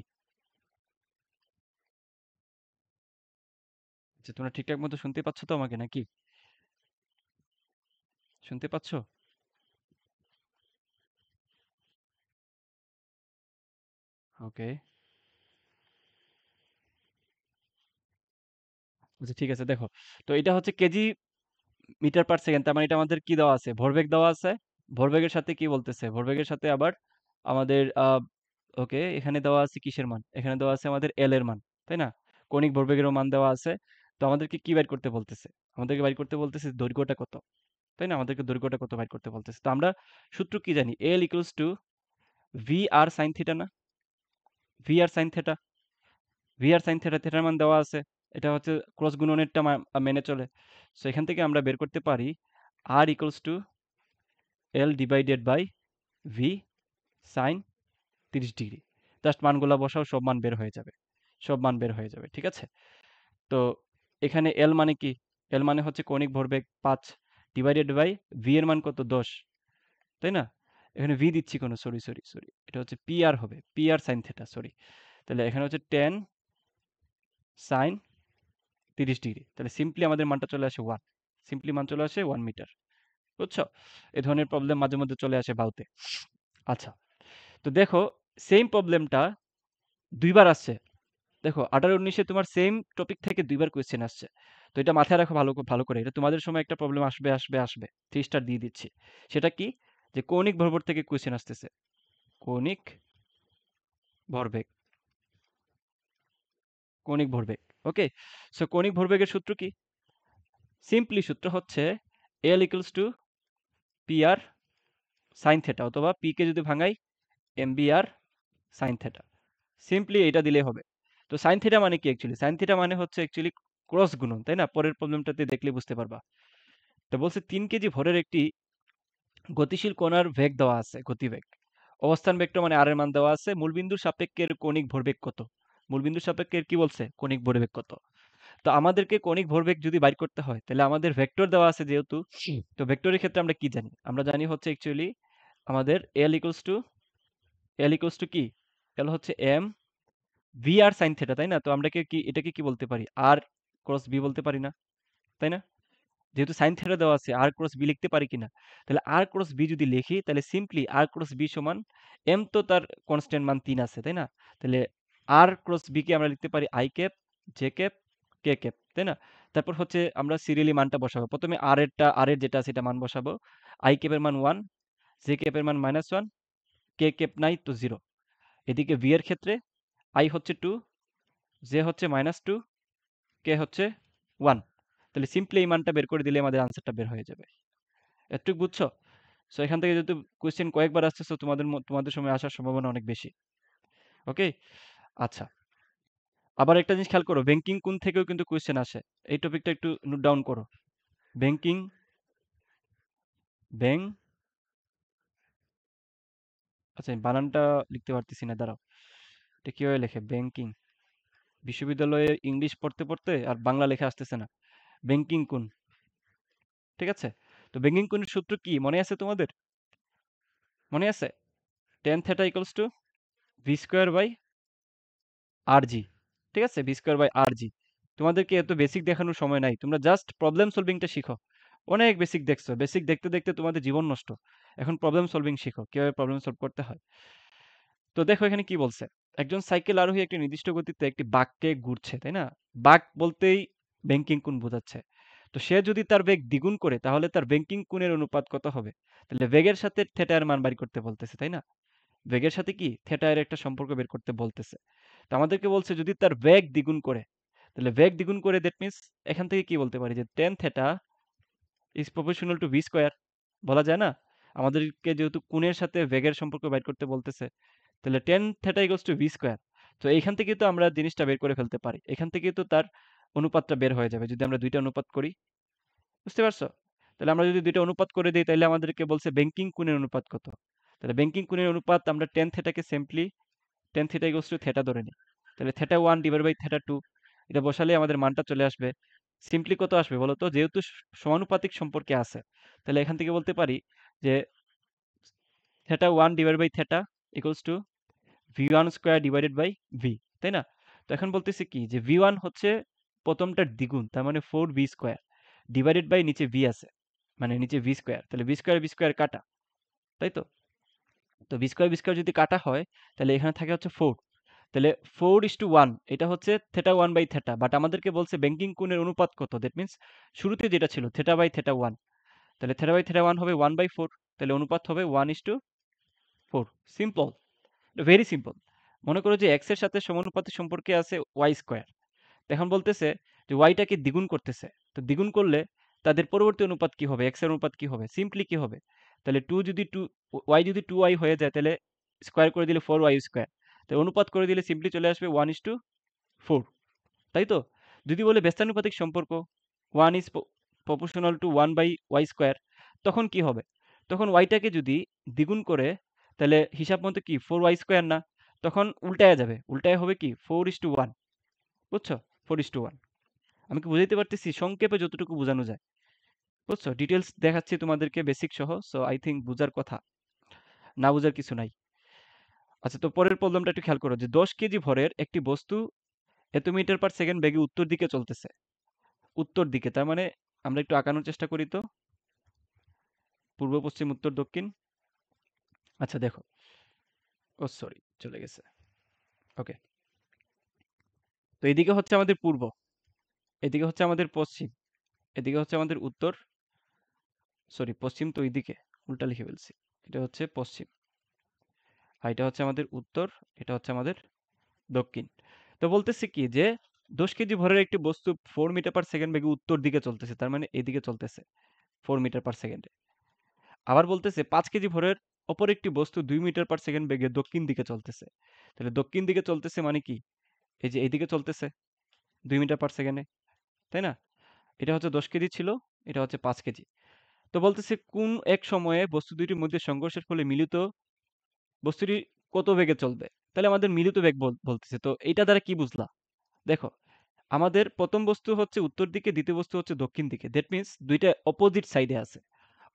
যে তোমরা ঠিকঠাক মতো শুনতে পাচ্ছ তো আমাকে, নাকি শুনতে পাচ্ছ? ওকে, আচ্ছা ঠিক আছে, দেখো। তো এটা হচ্ছে কেজি মিটার পার সেকেন্ড, তার মানে এটা আমাদের কি দেওয়া আছে? ভরবেগ দেওয়া আছে। ভরবেগের সাথে কি বলতেছে? ভরবেগের সাথে আবার আমাদের ওকে, এখানে দেওয়া আছে কিসের মান? এখানে দেওয়া আছে আমাদের এল এর মান, তাই না? কৌণিক ভরবেগেরও মান দেওয়া আছে। তো আমাদেরকে কি বাইর করতে বলতেছে? আমাদেরকে বাইর করতে বলতেছে দৈর্ঘ্যটা কত, তাই না? আমাদেরকে দৈর্ঘ্যটা কত বাইর করতে বলতেছে। তো আমরা সূত্র কি জানি? L equals to V R sine theta না? V R sine theta, V R sine theta, থিটার মান দেওয়া আছে। এটা হচ্ছে ক্রস গুণনেরটা মেনে চলে। সো এখান থেকে আমরা বের করতে পারি R equals to L divided by V sine 30 degree. Just মানগুলা বসাও, সব মান বের হয়ে যাবে, সব মান বের হয়ে যাবে, ঠিক আছে? তো এখানে এল মানে কি? এল মানে হচ্ছে কৌণিক ভরবেগ 5 ডিভাইডেড বাই ভি এর মান কত? 10, তাই না? এখানে ভি দিচ্ছি কোনো, সরি, এটা হচ্ছে পি আর হবে, P R sine theta, sorry. তাহলে এখানে হচ্ছে 10 সাইন 30 ডিগ্রি। তাহলে সিম্পলি আমাদের মানটা চলে আসে 1, সিম্পলি মান চলে আসে 1 মিটার। বুঝছো? এই ধরনের প্রবলেম মাঝে মধ্যে চলে আসে বাউতে। আচ্ছা, তো দেখো সেম প্রবলেমটা দুইবার আসছে। দেখো 18-19-এ তোমার সেম টপিক থেকে দুইবার কোয়েশ্চেন আসছে। তো এটা মাথায় রাখো ভালো ভালো করে, এটা তোমাদের সময় একটা প্রবলেম আসবে, 3 স্টার দিয়ে দিচ্ছি। সেটা কি? যে কৌণিক ভরবেগ থেকে কোয়েশ্চেন আসতেছে, কৌণিক ভরবেগ, কৌণিক ভরবেগ। ওকে, সো কৌণিক ভরবেগের সূত্র কি? সিম্পলি সূত্র হচ্ছে L equals to P R sine theta, অথবা পি কে যদি ভাঙাই M V R sine theta. Simply এটা দিলেই হবে। তো সাইন থিটা মানে কি অ্যাকচুয়ালি? সাইন থিটা মানে হচ্ছে অ্যাকচুয়ালি ক্রস গুণন, তাই না? পরের প্রবলেমটাতে দেখলে বুঝতে পারবা। তো বলছে 3 কেজি ভরের একটি গতিশীল কণার বেগ দেওয়া আছে, গতিবেগ। অবস্থান ভেক্টর মানে আর এর মান দেওয়া আছে। মূলবিন্দুর সাপেক্ষে কণিক ভরবেগ কত? মূলবিন্দুর সাপেক্ষে কি বলছে? কণিক ভরবেগ কত? তো আমাদেরকে কণিক ভরবেগ যদি বাইর করতে হয়, তাহলে আমাদের ভেক্টর দেওয়া আছে যেহেতু, তো ভেক্টরের ক্ষেত্রে আমরা কি জানি? আমরা জানি হচ্ছে অ্যাকচুয়ালি আমাদের এল ইকুয়ালস টু কি? এল হচ্ছে M V R sine theta, তাই না? তো আমরা এটাকে কি বলতে পারি? আর ক্রস বি বলতে পারি না, তাই না? যেহেতু সাইন থেটা দেওয়া আছে, আর ক্রস বি লিখতে পারি কিনা? তাহলে আর ক্রস বি যদি লিখি, তাহলে সিম্পলি আর ক্রস বি সমান এম, তো তার কনস্ট্যান্ট মান 3 আছে, তাই না? তাহলে আর ক্রস বি কে আমরা লিখতে পারি I cap, J cap, K cap, তাই না? তারপর হচ্ছে আমরা সিরিয়ালি মানটা বসাবো। প্রথমে আর এর যেটা আছে সেটা মান বসাবো। আই ক্যাপের মান 1, জে ক্যাপের মান -1, কে ক্যাপ নাই তো 0। এদিকে ভি এর ক্ষেত্রে আই হচ্ছে 2, জে হচ্ছে -2, কে হচ্ছে 1। তাহলে সিম্পলি এই মানটা বের করে দিলে আমাদের আনসারটা বের হয়ে যাবে। এতটুকু বুঝছো? সো এখান থেকে যেহেতু কোয়েশ্চেন কয়েকবার আসছে, সো তোমাদের সময় আসার সম্ভাবনা অনেক বেশি। ওকে, আচ্ছা। আবার একটা জিনিস খেয়াল করো, ব্যাংকিং কোণ থেকেও কিন্তু কোয়েশ্চেন আসে। এই টপিকটা একটু নোট ডাউন করো। ব্যাংকিং, ব্যাং, আচ্ছা আমি বানানটা লিখতে পারতেছি না, দাঁড়াও। এটা কিভাবে লেখে? ব্যাংকিং। বিশ্ববিদ্যালয়ে ইংলিশ পড়তে পড়তে আর বাংলা লেখা আসতেছে না। ব্যাংকিং কোণ, ঠিক আছে? তো ব্যাংকিং কোণের সূত্র কি মনে আছে তোমাদের? মনে আছে? tan theta equals to V square by R G, ঠিক আছে? V square by R G. তোমাদেরকে এত বেসিক দেখানোর সময় নাই, তোমরা জাস্ট প্রবলেম সলভিংটা শিখো। অনেক বেসিক দেখছো, বেসিক দেখতে দেখতে তোমাদের জীবন নষ্ট। এখন প্রবলেম সলভিং শিখো, কিভাবে প্রবলেম সলভ করতে হয়। তো দেখো এখানে কি বলছে, একজন সাইকেল আরোহী একটি নির্দিষ্ট গতিতে একটি বাঁককে ঘুরছে, তাই না? বাঁক বলতেই ব্যাংকিং কোণ বোঝাচ্ছে। তো সে যদি তার বেগ দ্বিগুণ করে, তাহলে তার ব্যাংকিং কোণের অনুপাত কত হবে? তাহলে বেগের সাথে থেটার মান বাড়ি করতে বলতেছে, তাই না? বেগের সাথে কি থেটা এর একটা সম্পর্ক বের করতে বলতেছে। তো আমাদেরকে বলছে যদি তার বেগ দ্বিগুণ করে, তাহলে বেগ দ্বিগুণ করে দ্যাট মিন্স এখান থেকে কি বলতে পারি যে tan theta is proportional two V square, বলা যায় না? আমাদেরকে যেহেতু কোণের সাথে বেগের সম্পর্ক বের করতে বলতেছে, তাহলে tan theta equals to V square. তো এইখান থেকে তো আমরা জিনিসটা বের করে ফেলতে পারি, এখান থেকে তো তার অনুপাতটা বের হয়ে যাবে যদি আমরা দুইটা অনুপাত করি। বুঝতে পারছো? তাহলে আমরা যদি দুইটা অনুপাত করে দিই, তাহলে আমাদেরকে বলছে ব্যাংকিং কোণের অনুপাত কত। তাহলে ব্যাংকিং কোণের অনুপাত আমরা tan থেটাকে simply tan theta equals to theta ধরে নিই। তাহলে থেটা 1 ডিভাইড বাই থেটা 2, এটা বসালে আমাদের মানটা চলে আসবে। সিম্পলি কত আসবে বলো তো? যেহেতু সমানুপাতিক সম্পর্কে আছে, তাহলে এখান থেকে বলতে পারি যে theta 1 divide by theta equals to v1 square divided by v, তাই না? তো এখন বলতেছি কি যে v1 হচ্ছে প্রথমটার দ্বিগুণ, তার মানে 4v স্কয়ার ডিভাইডেড বাই নিচে v আছে, মানে নিচে v স্কয়ার, তাহলে v স্কয়ার কাটা, তাই তো? তো ভি স্কয়ার যদি কাটা হয়, তাহলে এখানে থাকে হচ্ছে 4। তাহলে 4:1, এটা হচ্ছে থেটা 1 বাই থেটা, বাট আমাদেরকে বলছে ব্যাংকিং কোণের অনুপাত কত। দ্যাট মিন্স শুরুতে যেটা ছিল থেটা বাই থেটা 1, তাহলে থেটা বাই থেটা 1 হবে 1/4, তাহলে অনুপাত হবে 1:4। Simple, very simple. মনে করো যে এক্স এর সাথে সমানুপাতিক সম্পর্কে আছে ওয়াই স্কয়ার। এখন বলতেছে যে ওয়াইটাকে দ্বিগুণ করতেছে, তো দ্বিগুণ করলে তাদের পরবর্তী অনুপাত কি হবে? এক্স এর অনুপাত কি হবে? সিম্পলি কি হবে? তাহলে ওয়াই যদি 2y হয়ে যায়, তাহলে স্কয়ার করে দিলে 4y স্কয়ার, তাহলে অনুপাত করে দিলে সিম্পলি চলে আসবে 1:4, তাই তো? যদি বলে ব্যস্তানুপাতিক সম্পর্ক 1 is proportional to 1 by Y square, তখন কি হবে? তখন ওয়াইটাকে যদি দ্বিগুণ করে, তাহলে হিসাব মতো কি 4y স্কয়ার না? তখন উল্টায়া যাবে, উল্টায় হবে কি 4:1, বুঝছো? 4:1। আমি কি বুঝাইতে পারতেছি? সংক্ষেপে যতটুকু বোঝানো যায়। বুঝছো? ডিটেইলস দেখাচ্ছি তোমাদেরকে বেসিক সহ। সো আই থিংক বুঝার কথা। না বুঝার কিছু নাই। আচ্ছা, তো পরের প্রবলেমটা একটু খেয়াল করো যে 10 কেজি ভরের একটি বস্তু এত মিটার পার সেকেন্ড বেগে উত্তর দিকে চলতেছে। উত্তর দিকে তার মানে আমরা একটু আঁকানোর চেষ্টা করি তো। পূর্ব, পশ্চিম, উত্তর, দক্ষিণ। আচ্ছা দেখো। ও সরি, চলে গেছে। ওকে। তো এদিকে হচ্ছে আমাদের পূর্ব, এদিকে হচ্ছে আমাদের পশ্চিম, এদিকে হচ্ছে আমাদের উত্তর। সরি, পশ্চিম তো এইদিকে, উল্টা লিখে ফেলছি। এটা হচ্ছে পশ্চিম, আর এটা হচ্ছে আমাদের উত্তর, এটা হচ্ছে আমাদের দক্ষিণ। তো বলতেছে কি যে 10 কেজি ভরের একটি বস্তু 4 মিটার পার সেকেন্ড বেগে উত্তর দিকে চলতেছে, তার মানে এদিকে চলতেছে 4 মিটার পার সেকেন্ডে। আবার বলতেছে 5 কেজি ভরের অপর একটি বস্তু 2 মিটার পার সেকেন্ড বেগে দক্ষিণ দিকে চলতেছে। তাহলে দক্ষিণ দিকে চলতেছে মানে কি? এই যে এইদিকে চলতেছে 2 মিটার পার সেকেন্ডে, তাই না? এটা হচ্ছে 10 কেজি ছিল, এটা হচ্ছে 5 কেজি। তো বলতেছে কোন এক সময়ে বস্তু দুইটির মধ্যে সংঘর্ষের ফলে মিলিত বস্তুটি কত বেগে চলবে? তাহলে আমাদের মিলিত বেগ বলতেছে। তো এইটা দ্বারা কি বুঝলা? দেখো, আমাদের প্রথম বস্তু হচ্ছে উত্তর দিকে, দ্বিতীয় বস্তু হচ্ছে দক্ষিণ দিকে। দ্যাট মিন্স দুইটা অপোজিট সাইডে আছে।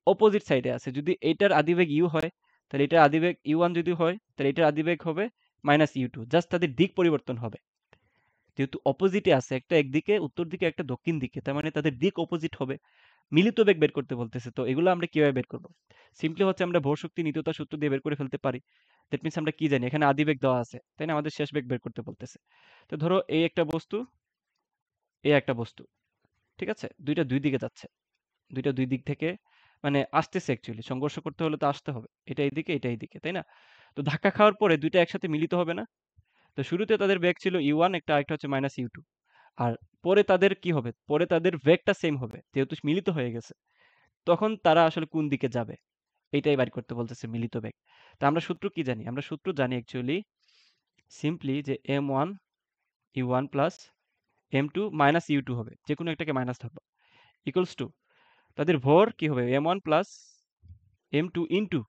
অপোজিট সাইডে আছে। যদি এইটার আদিবেগ ইউ হয়, তাহলে এটার আদিবেগ ইউ ওয়ান যদি হয়, তাহলে এটার আদিবেগ হবে মাইনাস ইউ টু। জাস্ট তাদের দিক পরিবর্তন হবে। যেহেতু অপোজিটে আছে, একটা একদিকে উত্তর দিকে, একটা দক্ষিণ দিকে, তার মানে তাদের দিক অপোজিট হবে। মিলিত বেগ বের করতে বলতেছে। তো এগুলো আমরা কিভাবে বের করব? সিম্পলি হচ্ছে আমরা ভর শক্তি নিত্যতা সূত্র দিয়ে বের করে ফেলতে পারি। দ্যাট মিন্স আমরা কি জানি? এখানে আদিবেগ দেওয়া আছে, তাই না? আমাদের শেষ বেগ বের করতে বলতেছে। তো ধরো এই একটা বস্তু, এই একটা বস্তু, ঠিক আছে? দুইটা দুই দিকে যাচ্ছে, দুইটা দুই দিক থেকে মানে আসতেছে। অ্যাকচুয়ালি সংঘর্ষ করতে হলে তো আসতে হবে, এটা এইদিকে, এটা এইদিকে, তাই না? তো ধাক্কা খাওয়ার পরে দুইটা একসাথে মিলিত হবে না? তো শুরুতে তাদের বেগ ছিল ইউ ওয়ান, একটা আরেকটা হচ্ছে মাইনাস ইউ টু। আর পরে তাদের কি হবে? পরে তাদের বেগটা সেম হবে, যেহেতু মিলিত হয়ে গেছে। তখন তারা আসলে কোন দিকে যাবে, এইটাই বাইর করতে বলতেছে মিলিত বেগ। তা আমরা সূত্র কি জানি? আমরা সূত্র জানি অ্যাকচুয়ালি সিম্পলি যে M one U one plus M two minus U two হবে, যে কোনো একটাকে মাইনাস ধরবা, ইকুয়ালস টু তাদের ভর কি হবে? M one plus M two into,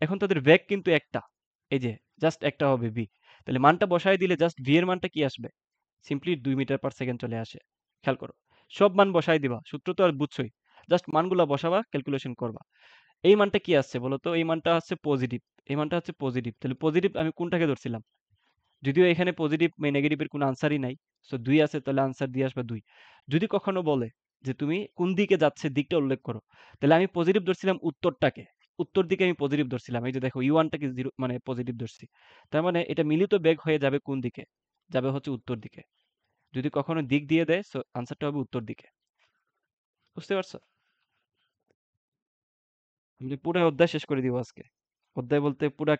এখন তাদের বেগ কিন্তু একটা, এই যে জাস্ট একটা হবে ভি। তাহলে মানটা বসায় দিলে জাস্ট ভি এর মানটা কি আসবে? সিম্পলি 2 মিটার পার সেকেন্ড চলে আসে। খেয়াল করো, সব মান বসায় দিবা, সূত্র তো আর বুঝছোই। জাস্ট মানগুলা বসাবা, ক্যালকুলেশন করবা। এই মানটা কি আসছে বলো তো? এই মানটা হচ্ছে পজিটিভ। এই মানটা হচ্ছে পজিটিভ। তাহলে পজিটিভ আমি কোনটাকে ধরছিলাম? যদিও এখানে পজিটিভ নেগেটিভের কোনো আনসারই নাই। সো 2 আছে, তাহলে আনসার দিয়ে আসবে 2। যদি কখনো বলে যে তুমি কোন দিকে যাচ্ছে দিকটা উল্লেখ করো, তাহলে আমি পজিটিভ ধরছিলাম উত্তরটাকে। উত্তর দিকে আমি পজিটিভ ধরছিলাম। এই যে দেখো ইউ ওয়ানটাকে জিরো মানে পজিটিভ ধরছি। তার মানে এটা মিলিত বেগ হয়ে যাবে কোন দিকে? যাবে হচ্ছে উত্তর দিকে। যদি কখনো দিক দিয়ে দেয়, সো আনসারটা হবে উত্তর দিকে। বুঝতে পারছো? আমি পুরো অধ্যায় শেষ করে দিব আজকে। অধ্যায় বলতে পুরা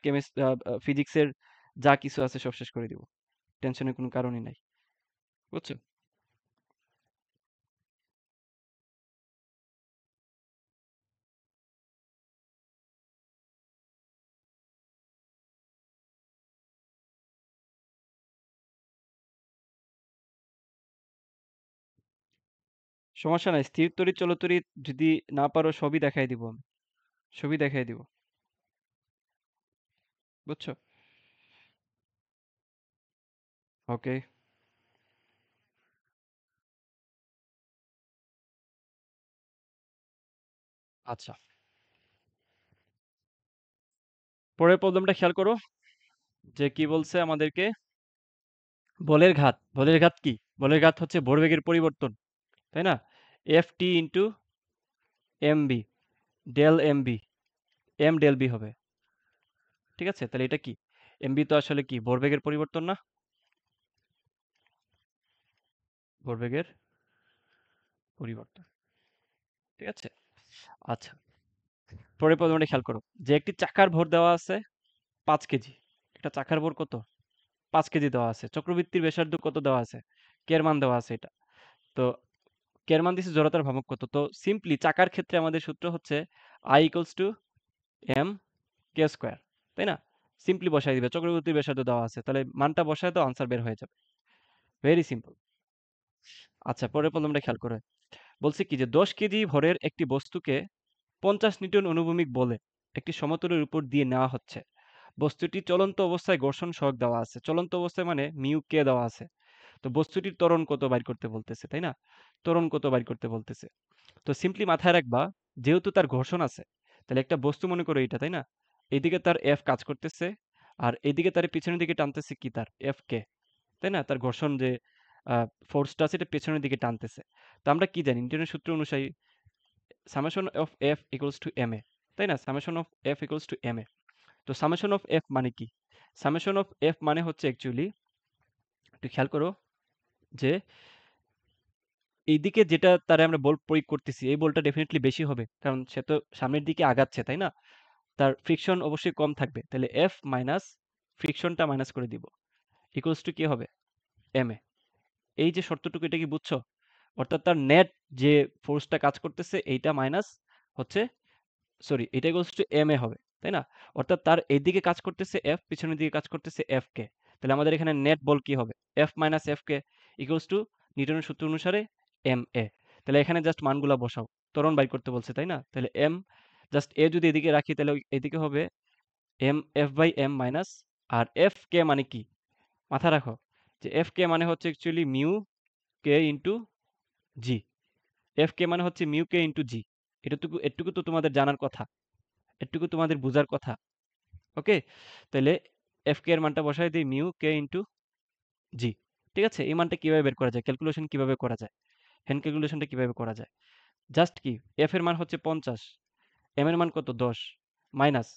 ফিজিক্সের যা কিছু আছে সব শেষ করে দিব। টেনশনের কোনো কারণই নাই। বুঝছো? সমস্যা নাই। স্থির তড়িৎ, চল তড়িৎ যদি না পারো সবই দেখাই দিব আমি। সবই দেখাই দিব। বুঝছো? ওকে। আচ্ছা। পরের প্রবলেমটা খেয়াল করো যে কি বলছে আমাদেরকে। বলের ঘাত। বলের ঘাত কি? বলের ঘাত হচ্ছে ভরবেগের পরিবর্তন, তাই না? F t into m v, del m v, m del v হবে। ঠিক আছে? তাহলে এটা কি? এম বি তো আসলে কি? ভরবেগের পরিবর্তন না? ভরবেগের পরিবর্তন। ঠিক আছে? আচ্ছা। পরের প্রবলেমটা খেয়াল করো যে একটি চাকার ভর দেওয়া আছে 5 কেজি। একটা চাকার ভর কত? 5 কেজি দেওয়া আছে। চক্রবৃত্তির ব্যাসার্ধ কত দেওয়া আছে? কে এর মান দেওয়া আছে এটা। তো কে এর মান দিছে, জড়তার ভ্রামক কত। তো সিম্পলি চাকার ক্ষেত্রে আমাদের সূত্র হচ্ছে I equals to m k square, তাই না? সিম্পলি বসাই দিবে, চক্রবর্তীর ব্যাসার্ধ দেওয়া আছে, তাহলে মানটা বসায় দাও, আনসার বের হয়ে যাবে। Very simple. আচ্ছা, পরের প্রবলেমটা খেয়াল করে বলছে কি যে 10 কেজি ভরের একটি বস্তুকে 50 নিউটন অনুভূমিক বলে একটি সমতলের উপর দিয়ে নেওয়া হচ্ছে। বস্তুটি চলন্ত অবস্থায় ঘর্ষণ সহগ দেওয়া আছে। চলন্ত অবস্থায় মানে মিউ কে দেওয়া আছে। তো বস্তুটির ত্বরণ কত বাইর করতে বলতেছে, তাই না? ত্বরণ কত বাইর করতে বলতেছে। তো সিম্পলি মাথায় রাখবা, যেহেতু তার ঘর্ষণ আছে, তাহলে একটা বস্তু মনে করো এটা, তাই না? এইদিকে তার এফ কাজ করতেছে, আর এইদিকে তার পিছনের দিকে টানতেছে কি, তার এফ কে, তাই না? তার ঘর্ষণ যে ফোর্সটা আছে এটা পেছনের দিকে টানতেছে। তো আমরা কি জানি নিউটনের সূত্র অনুযায়ী summation of F equals to M A, তাই না? Summation of F equals to M A. তো সামেশন অফ এফ মানে কি? সামেশন অফ এফ মানে হচ্ছে অ্যাকচুয়ালি, একটু খেয়াল করো, যে এইদিকে যেটা তারে আমরা বল প্রয়োগ করতেছি এই বলটা ডেফিনেটলি বেশি হবে, কারণ সে তো সামনের দিকে আগাচ্ছে, তাই না? তার ফ্রিকশন অবশ্যই কম থাকবে, তাহলে এফ মাইনাস ফ্রিকশনটা মাইনাস করে দিব, ইকুয়ালস টু কি হবে, এম এ। এই যে শর্তটুকু, এটা কি বুঝছো? অর্থাৎ তার নেট যে ফোর্সটা কাজ করতেছে এইটা মাইনাস হচ্ছে, সরি, এটা ইকুয়ালস টু এম এ হবে, তাই না? অর্থাৎ তার এইদিকে কাজ করতেছে এফ, পিছনের দিকে কাজ করতেছে এফ কে। তাহলে আমাদের এখানে নেট বল কি হবে, F minus F K equals to নিউটনের সূত্র অনুসারে এম এ। তাহলে এখানে জাস্ট মানগুলা বসাও, ত্বরণ বাইর করতে বলছে, তাই না? তাহলে এম, জাস্ট এ যদি এদিকে রাখি তাহলে এদিকে হবে M F by M minus, আর এফ কে মানে কি, মাথা রাখো, যে এফ কে মানে হচ্ছে actually mu K into G. F K মানে হচ্ছে মিউ কে ইন্টু জি। এটুকু এটুকু তো তোমাদের জানার কথা, এটুকু তোমাদের বোঝার কথা। ওকে, তাহলে এফ কে এর মানটা বসাই দিই মিউ কে ইন্টু জি। ঠিক আছে, এই মানটা কিভাবে বের করা যায়, ক্যালকুলেশন কিভাবে করা যায়, হ্যান্ড ক্যালকুলেশনটা কিভাবে করা যায়? জাস্ট কি, এফ এর মান হচ্ছে 50, এম এর মান কত 10, মাইনাস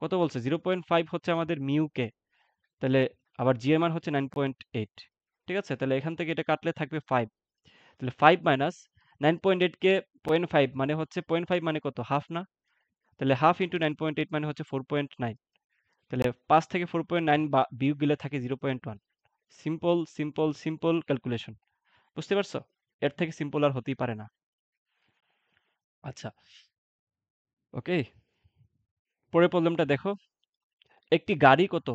কত বলছে 0.5 হচ্ছে আমাদের মিউ কে, তাহলে আবার জি এর মান হচ্ছে 9.8। ঠিক আছে, তাহলে এখান থেকে এটা কাটলে থাকবে 5, তাহলে 5 মাইনাস 9.8 কে 0.5 মানে হচ্ছে 0.5 মানে কত, হাফ না? তাহলে হাফ ইন্টু 9.8 মানে হচ্ছে 4.9। তাহলে 5 থেকে 4.9 বা বিয়োগ গেলে থাকে 0.1। সিম্পল সিম্পল সিম্পল ক্যালকুলেশন, বুঝতে পারছো? এর থেকে সিম্পল আর হতেই পারে না। আচ্ছা, ওকে, পরের প্রবলেমটা দেখো। একটি গাড়ি কত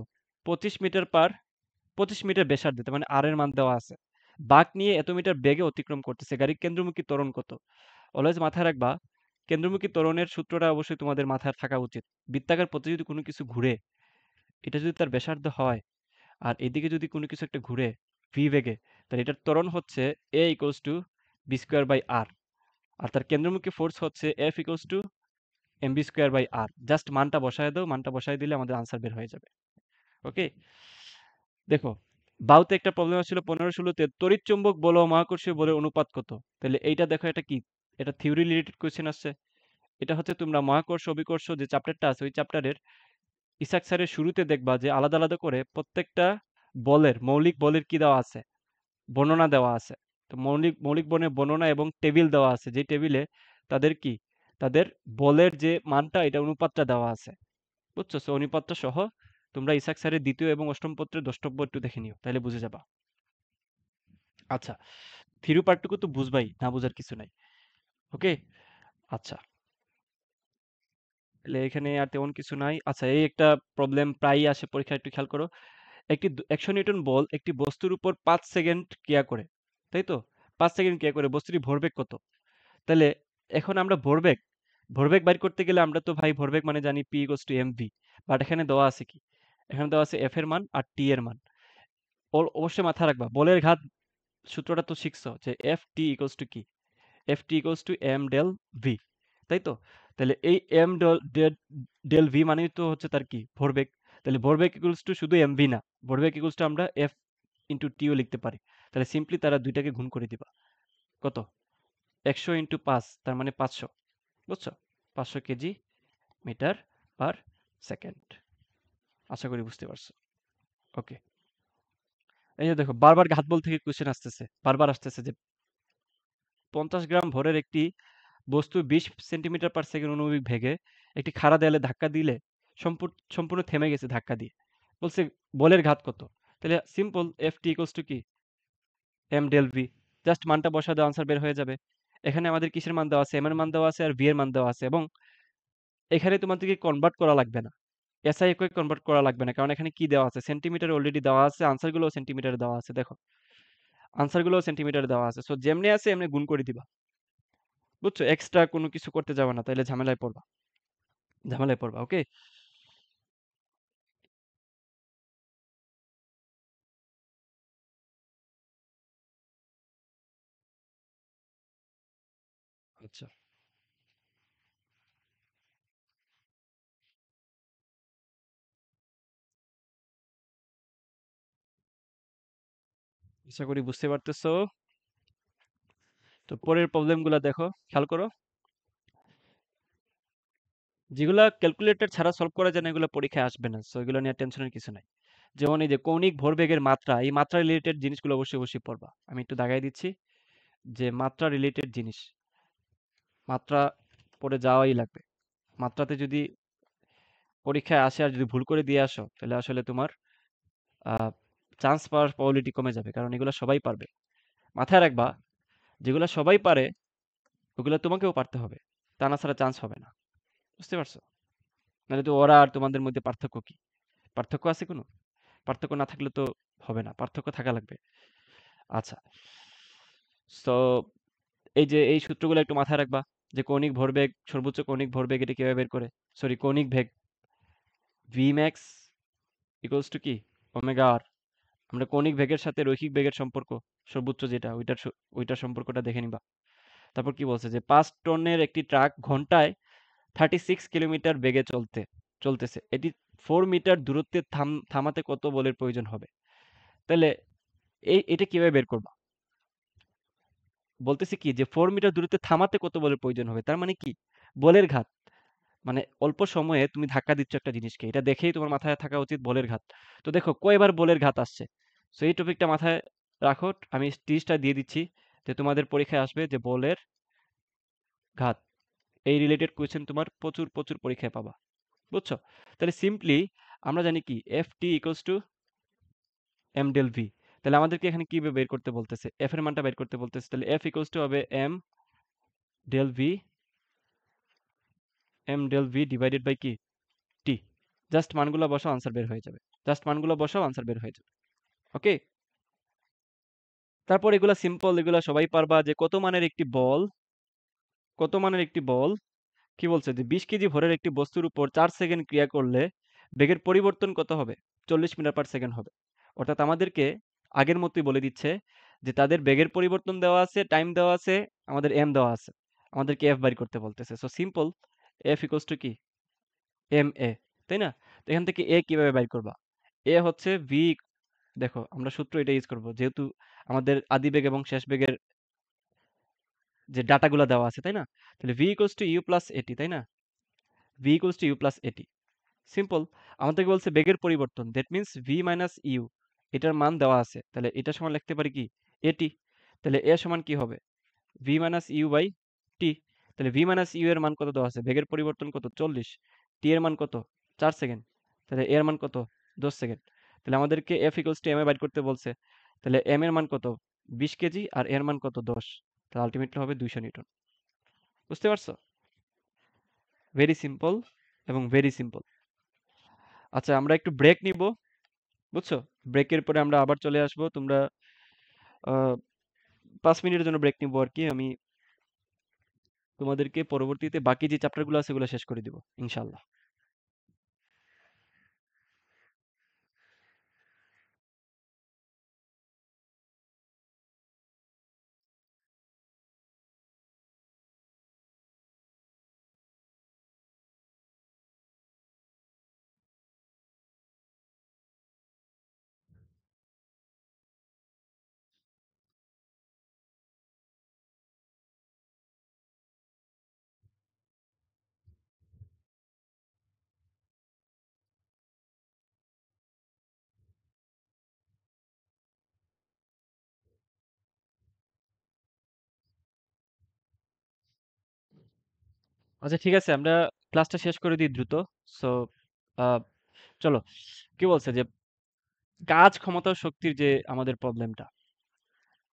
25 মিটার ব্যাসার্ধে, তার মানে আর এর মান দেওয়া আছে, বাঁক নিয়ে এত মিটার বেগে অতিক্রম করতেছে, গাড়ির কেন্দ্রমুখী ত্বরণ কত? অলওয়েজ মাথায় রাখবা, কেন্দ্রমুখী ত্বরণের সূত্রটা অবশ্যই তোমাদের মাথায় থাকা উচিত। বৃত্তাকার পথে যদি কোনো কিছু ঘুরে, এটা যদি তার ব্যাসার্ধ হয়, আর এদিকে যদি কোনো কিছু একটা ঘুরে ভি বেগে, তাহলে এটার ত্বরণ হচ্ছে A equals to V square by R, আর তার কেন্দ্রমুখী ফোর্স হচ্ছে F equals to M V square by R. Just মানটা বসায় দাও, মানটা বসায় দিলে আমাদের আনসার বের হয়ে যাবে। ওকে, দেখো, বাউতে একটা প্রবলেম ছিল 15-16-তে, তড়িৎ চৌম্বক বল ও মহাকর্ষীয় বলের অনুপাত কত? তাহলে এইটা দেখো, এটা কি, এটা থিওরি রিলেটেড কোয়েশ্চেন আসছে। এটা হচ্ছে তোমরা মহাকর্ষ অভিকর্ষ যে চ্যাপ্টারটা আছে ওই চ্যাপ্টারের ইসাক স্যারের শুরুতে দেখবা যে আলাদা আলাদা করে প্রত্যেকটা বলের, মৌলিক বলের কি দেওয়া আছে, বর্ণনা দেওয়া আছে। তো মৌলিক মৌলিক বলের বর্ণনা এবং টেবিল দেওয়া আছে, যে টেবিলে তাদের কি, তাদের বলের যে মানটা, এটা অনুপাতটা দেওয়া আছে। বুঝছো? সো অনুপাতটা সহ তোমরা ইসাক স্যারের দ্বিতীয় এবং অষ্টম পত্রের দ্রষ্টব্য একটু দেখে নিও, তাহলে বুঝে যাবা। আচ্ছা, থিরু পার্টটুকু তো বুঝবাই, না বুঝার কিছু নাই। ওকে, আচ্ছা, তাহলে এখানে আর তেমন কিছু নাই। আচ্ছা, এই একটা প্রবলেম প্রায়ই আসে পরীক্ষায়, একটু খেয়াল করো। 100 নিউটন বল একটি বস্তুর উপর 5 সেকেন্ড ক্রিয়া করে, তাই তো? 5 সেকেন্ড ক্রিয়া করে, বস্তুটি ভরবেগ কত? তাহলে এখন আমরা ভরবেগ ভরবেগ বাইর করতে গেলে আমরা তো ভাই ভরবেগ মানে জানি P equals to MV. But এখানে দেওয়া আছে কি, এখানে দেওয়া আছে এফ এর মান আর টি এর মান। অবশ্যই মাথায় রাখবা, বলের ঘাত সূত্রটা তো শিখছো, যে এফ টি ইকুয়ালস টু কি, F t equals to m del v, তাই তো? তাহলে এই এম ডেল ভি মানেই তো হচ্ছে তার কি, ভরবেগ। তাহলে ভরবেগ ইকুয়ালস টু শুধু এম ভি না, ভরবেগ ইকুয়ালস টু আমরা এফ ইন্টু টিও লিখতে পারি। তাহলে সিম্পলি তারা দুইটাকে গুণ করে দিবা, কত, 100 ইন্টু 5, তার মানে 500। বুঝছো? 500 কেজি মিটার পার সেকেন্ড। আশা করি বুঝতে পারছো। ওকে, এই যে দেখো, বারবার ঘাত বল থেকে কোশ্চেন আসতেছে, বারবার আসতেছে যে 50 গ্রাম ভরের একটি বস্তু 20 সেন্টিমিটার পার সেকেন্ড অনুভূমিক বেগে একটি খাড়া দেয়ালে ধাক্কা দিলে সম্পূর্ণ থেমে গেছে ধাক্কা দিয়ে। বলছে বলের ঘাত কত? তাহলে simple, F t equals to কি, এম ডেল ভি। জাস্ট মানটা বসা দাও, আনসার বের হয়ে যাবে। এখানে আমাদের কিসের মান দেওয়া আছে, এম এর মান দেওয়া আছে আর ভি এর মান দেওয়া আছে, এবং এখানে তোমাদেরকে কনভার্ট করা লাগবে না, এসআই একক কনভার্ট করা লাগবে না, কারণ এখানে কি দেওয়া আছে, সেন্টিমিটার অলরেডি দেওয়া আছে, আনসারগুলো সেন্টিমিটারে দেওয়া আছে। দেখো, আনসারগুলো সেন্টিমিটারে দেওয়া আছে, সো যেমনি আছে এমনি গুণ করে দিবা। বুঝছো? এক্সট্রা কোনো কিছু করতে যাবে না, তাইলে ঝামেলায় পড়বা, ঝামেলায় পড়বা। ওকে, আচ্ছা, আশা করি বুঝতে পারতেছো। তো পরের প্রবলেম গুলা দেখো, খেয়াল করো। যেগুলা ক্যালকুলেটর ছাড়া সলভ করা যায় না এগুলো পরীক্ষায় আসবে না, সো এগুলো নিয়ে টেনশনের কিছু নাই। যেমন এই যে কৌণিক ভরবেগের মাত্রা, এই মাত্রা রিলেটেড জিনিসগুলো অবশ্যই অবশ্যই পড়বা। আমি একটু দাগাই দিচ্ছি যে মাত্রা রিলেটেড জিনিস, মাত্রা পড়ে যাওয়াই লাগবে। মাত্রাতে যদি পরীক্ষায় আসে আর যদি ভুল করে দিয়ে আসো তাহলে আসলে তোমার চান্স পাওয়ার প্রবাবিলিটি কমে যাবে, কারণ এগুলো সবাই পারবে। মাথায় রাখবা, যেগুলো সবাই পারে ওগুলো তোমাকেও পারতে হবে, তা না ছাড়া চান্স হবে না। বুঝতে পারছো? নাহলে তো ওরা আর তোমাদের মধ্যে পার্থক্য কি? পার্থক্য আছে কোনো? পার্থক্য না থাকলে তো হবে না, পার্থক্য থাকা লাগবে। আচ্ছা, সো এই যে এই সূত্রগুলো একটু মাথায় রাখবা, যে কৌণিক ভরবেগ, সর্বোচ্চ কৌণিক ভরবেগ এটা কিভাবে বের করে, সরি কৌণিক বেগ, ভি ম্যাক্স ইকুয়ালস টু কি, ওমেগা আর। আমরা কৌণিক বেগের সাথে রৈখিক বেগের সম্পর্ক, সর্বোচ্চ যেটা ওইটার সম্পর্কটা দেখে নিবা। তারপর কি বলছে যে 5 টনের একটি ট্রাক ঘন্টায় 36 কিলোমিটার বেগে চলতেছে, এটি 4 মিটার দূরত্বে থামাতে কত বলের প্রয়োজন হবে? তাহলে এটা কিভাবে বের করবা? বলতেছে কি যে 4 মিটার দূরত্বে থামাতে কত বলের প্রয়োজন হবে, তার মানে কি, বলের ঘাত। মানে অল্প সময়ে তুমি ধাক্কা দিচ্ছ একটা জিনিসকে, এটা দেখেই তোমার মাথায় থাকা উচিত বলের ঘাত। তো দেখো কয়বার বলের ঘাত আসছে। সো এই টপিকটা মাথায় রাখো। আমি টিজটা দিয়ে দিচ্ছি যে তোমাদের পরীক্ষায় আসবে যে বলের ঘাত, এই রিলেটেড কোয়েশ্চেন তোমার প্রচুর প্রচুর পরীক্ষায় পাবা। বুঝছো? তাহলে সিম্পলি আমরা জানি কি F t equals to m del v. তাহলে আমাদেরকে এখানে কি বের করতে বলতেছে, এফ এর মানটা বের করতে বলতেছে। তাহলে এফ ইকুয়ালস টু হবে del v m del V divided by কি, টি। জাস্ট মানগুলো বসাও, আনসার বের হয়ে যাবে। জাস্ট মানগুলো বসাও, আনসার বের হয়ে যাবে। ওকে। তারপর এগুলা সিম্পল, এগুলা সবাই পারবা, যে কত মানের একটি বল কি বলছে যে 20 কেজি ভরের একটি বস্তুর উপর 4 সেকেন্ড ক্রিয়া করলে বেগের পরিবর্তন কত হবে? 40 মিটার পার সেকেন্ড হবে। অর্থাৎ আমাদেরকে আগের মতোই বলে দিচ্ছে যে তাদের বেগের পরিবর্তন দেওয়া আছে, টাইম দেওয়া আছে, আমাদের এম দেওয়া আছে, আমাদেরকে এফ বাই করতে বলতেছে। So simple, F equals to কি, এম এ, তাই না? তো এখান থেকে এ কিভাবে বাইর করবা? এ হচ্ছে ভি, দেখো আমরা সূত্র এটা ইউজ করব, যেহেতু আমাদের আদি বেগ এবং শেষ বেগের যে ডাটাগুলো দেওয়া আছে, তাই না? তাহলে v equals to u plus at, তাই না? V equals to u plus at. Simple. আমাদেরকে বলছে বেগের পরিবর্তন, that means v minus u, এটার মান দেওয়া আছে, তাহলে এটা সমান লিখতে পারি কি, এটি। তাহলে এ সমান কি হবে, V minus you by T. তাহলে ভি মাইনাস ইউ এর মান কত দেওয়া আছে, বেগের পরিবর্তন কত, 40, টি এর মান কত, 4 সেকেন্ড, তাহলে এর মান কত, 10 সেকেন্ড। তাহলে আমাদেরকে এফ ইকুয়ালস টু এম এ বাইর করতে বলছে। তাহলে এম এর মান কত, 20 কেজি, আর এর মান কত, 10। তাহলে আলটিমেটলি হবে 200 নিউটন। বুঝতে পারছো? ভেরি সিম্পল এবং ভেরি সিম্পল। আচ্ছা, আমরা একটু ব্রেক নিব, বুঝছো? ব্রেকের পরে আমরা আবার চলে আসবো। তোমরা 5 মিনিটের জন্য ব্রেক নিবো আর কি। আমি তোমাদেরকে পরবর্তীতে বাকি যে চ্যাপ্টারগুলো আছে সেগুলো শেষ করে দিব ইনশাল্লাহ। আচ্ছা ঠিক আছে, আমরা ক্লাসটা শেষ করে দিই দ্রুত। সো চলো, কি বলছে যে কাজ ক্ষমতা ও শক্তির যে আমাদের প্রবলেমটা,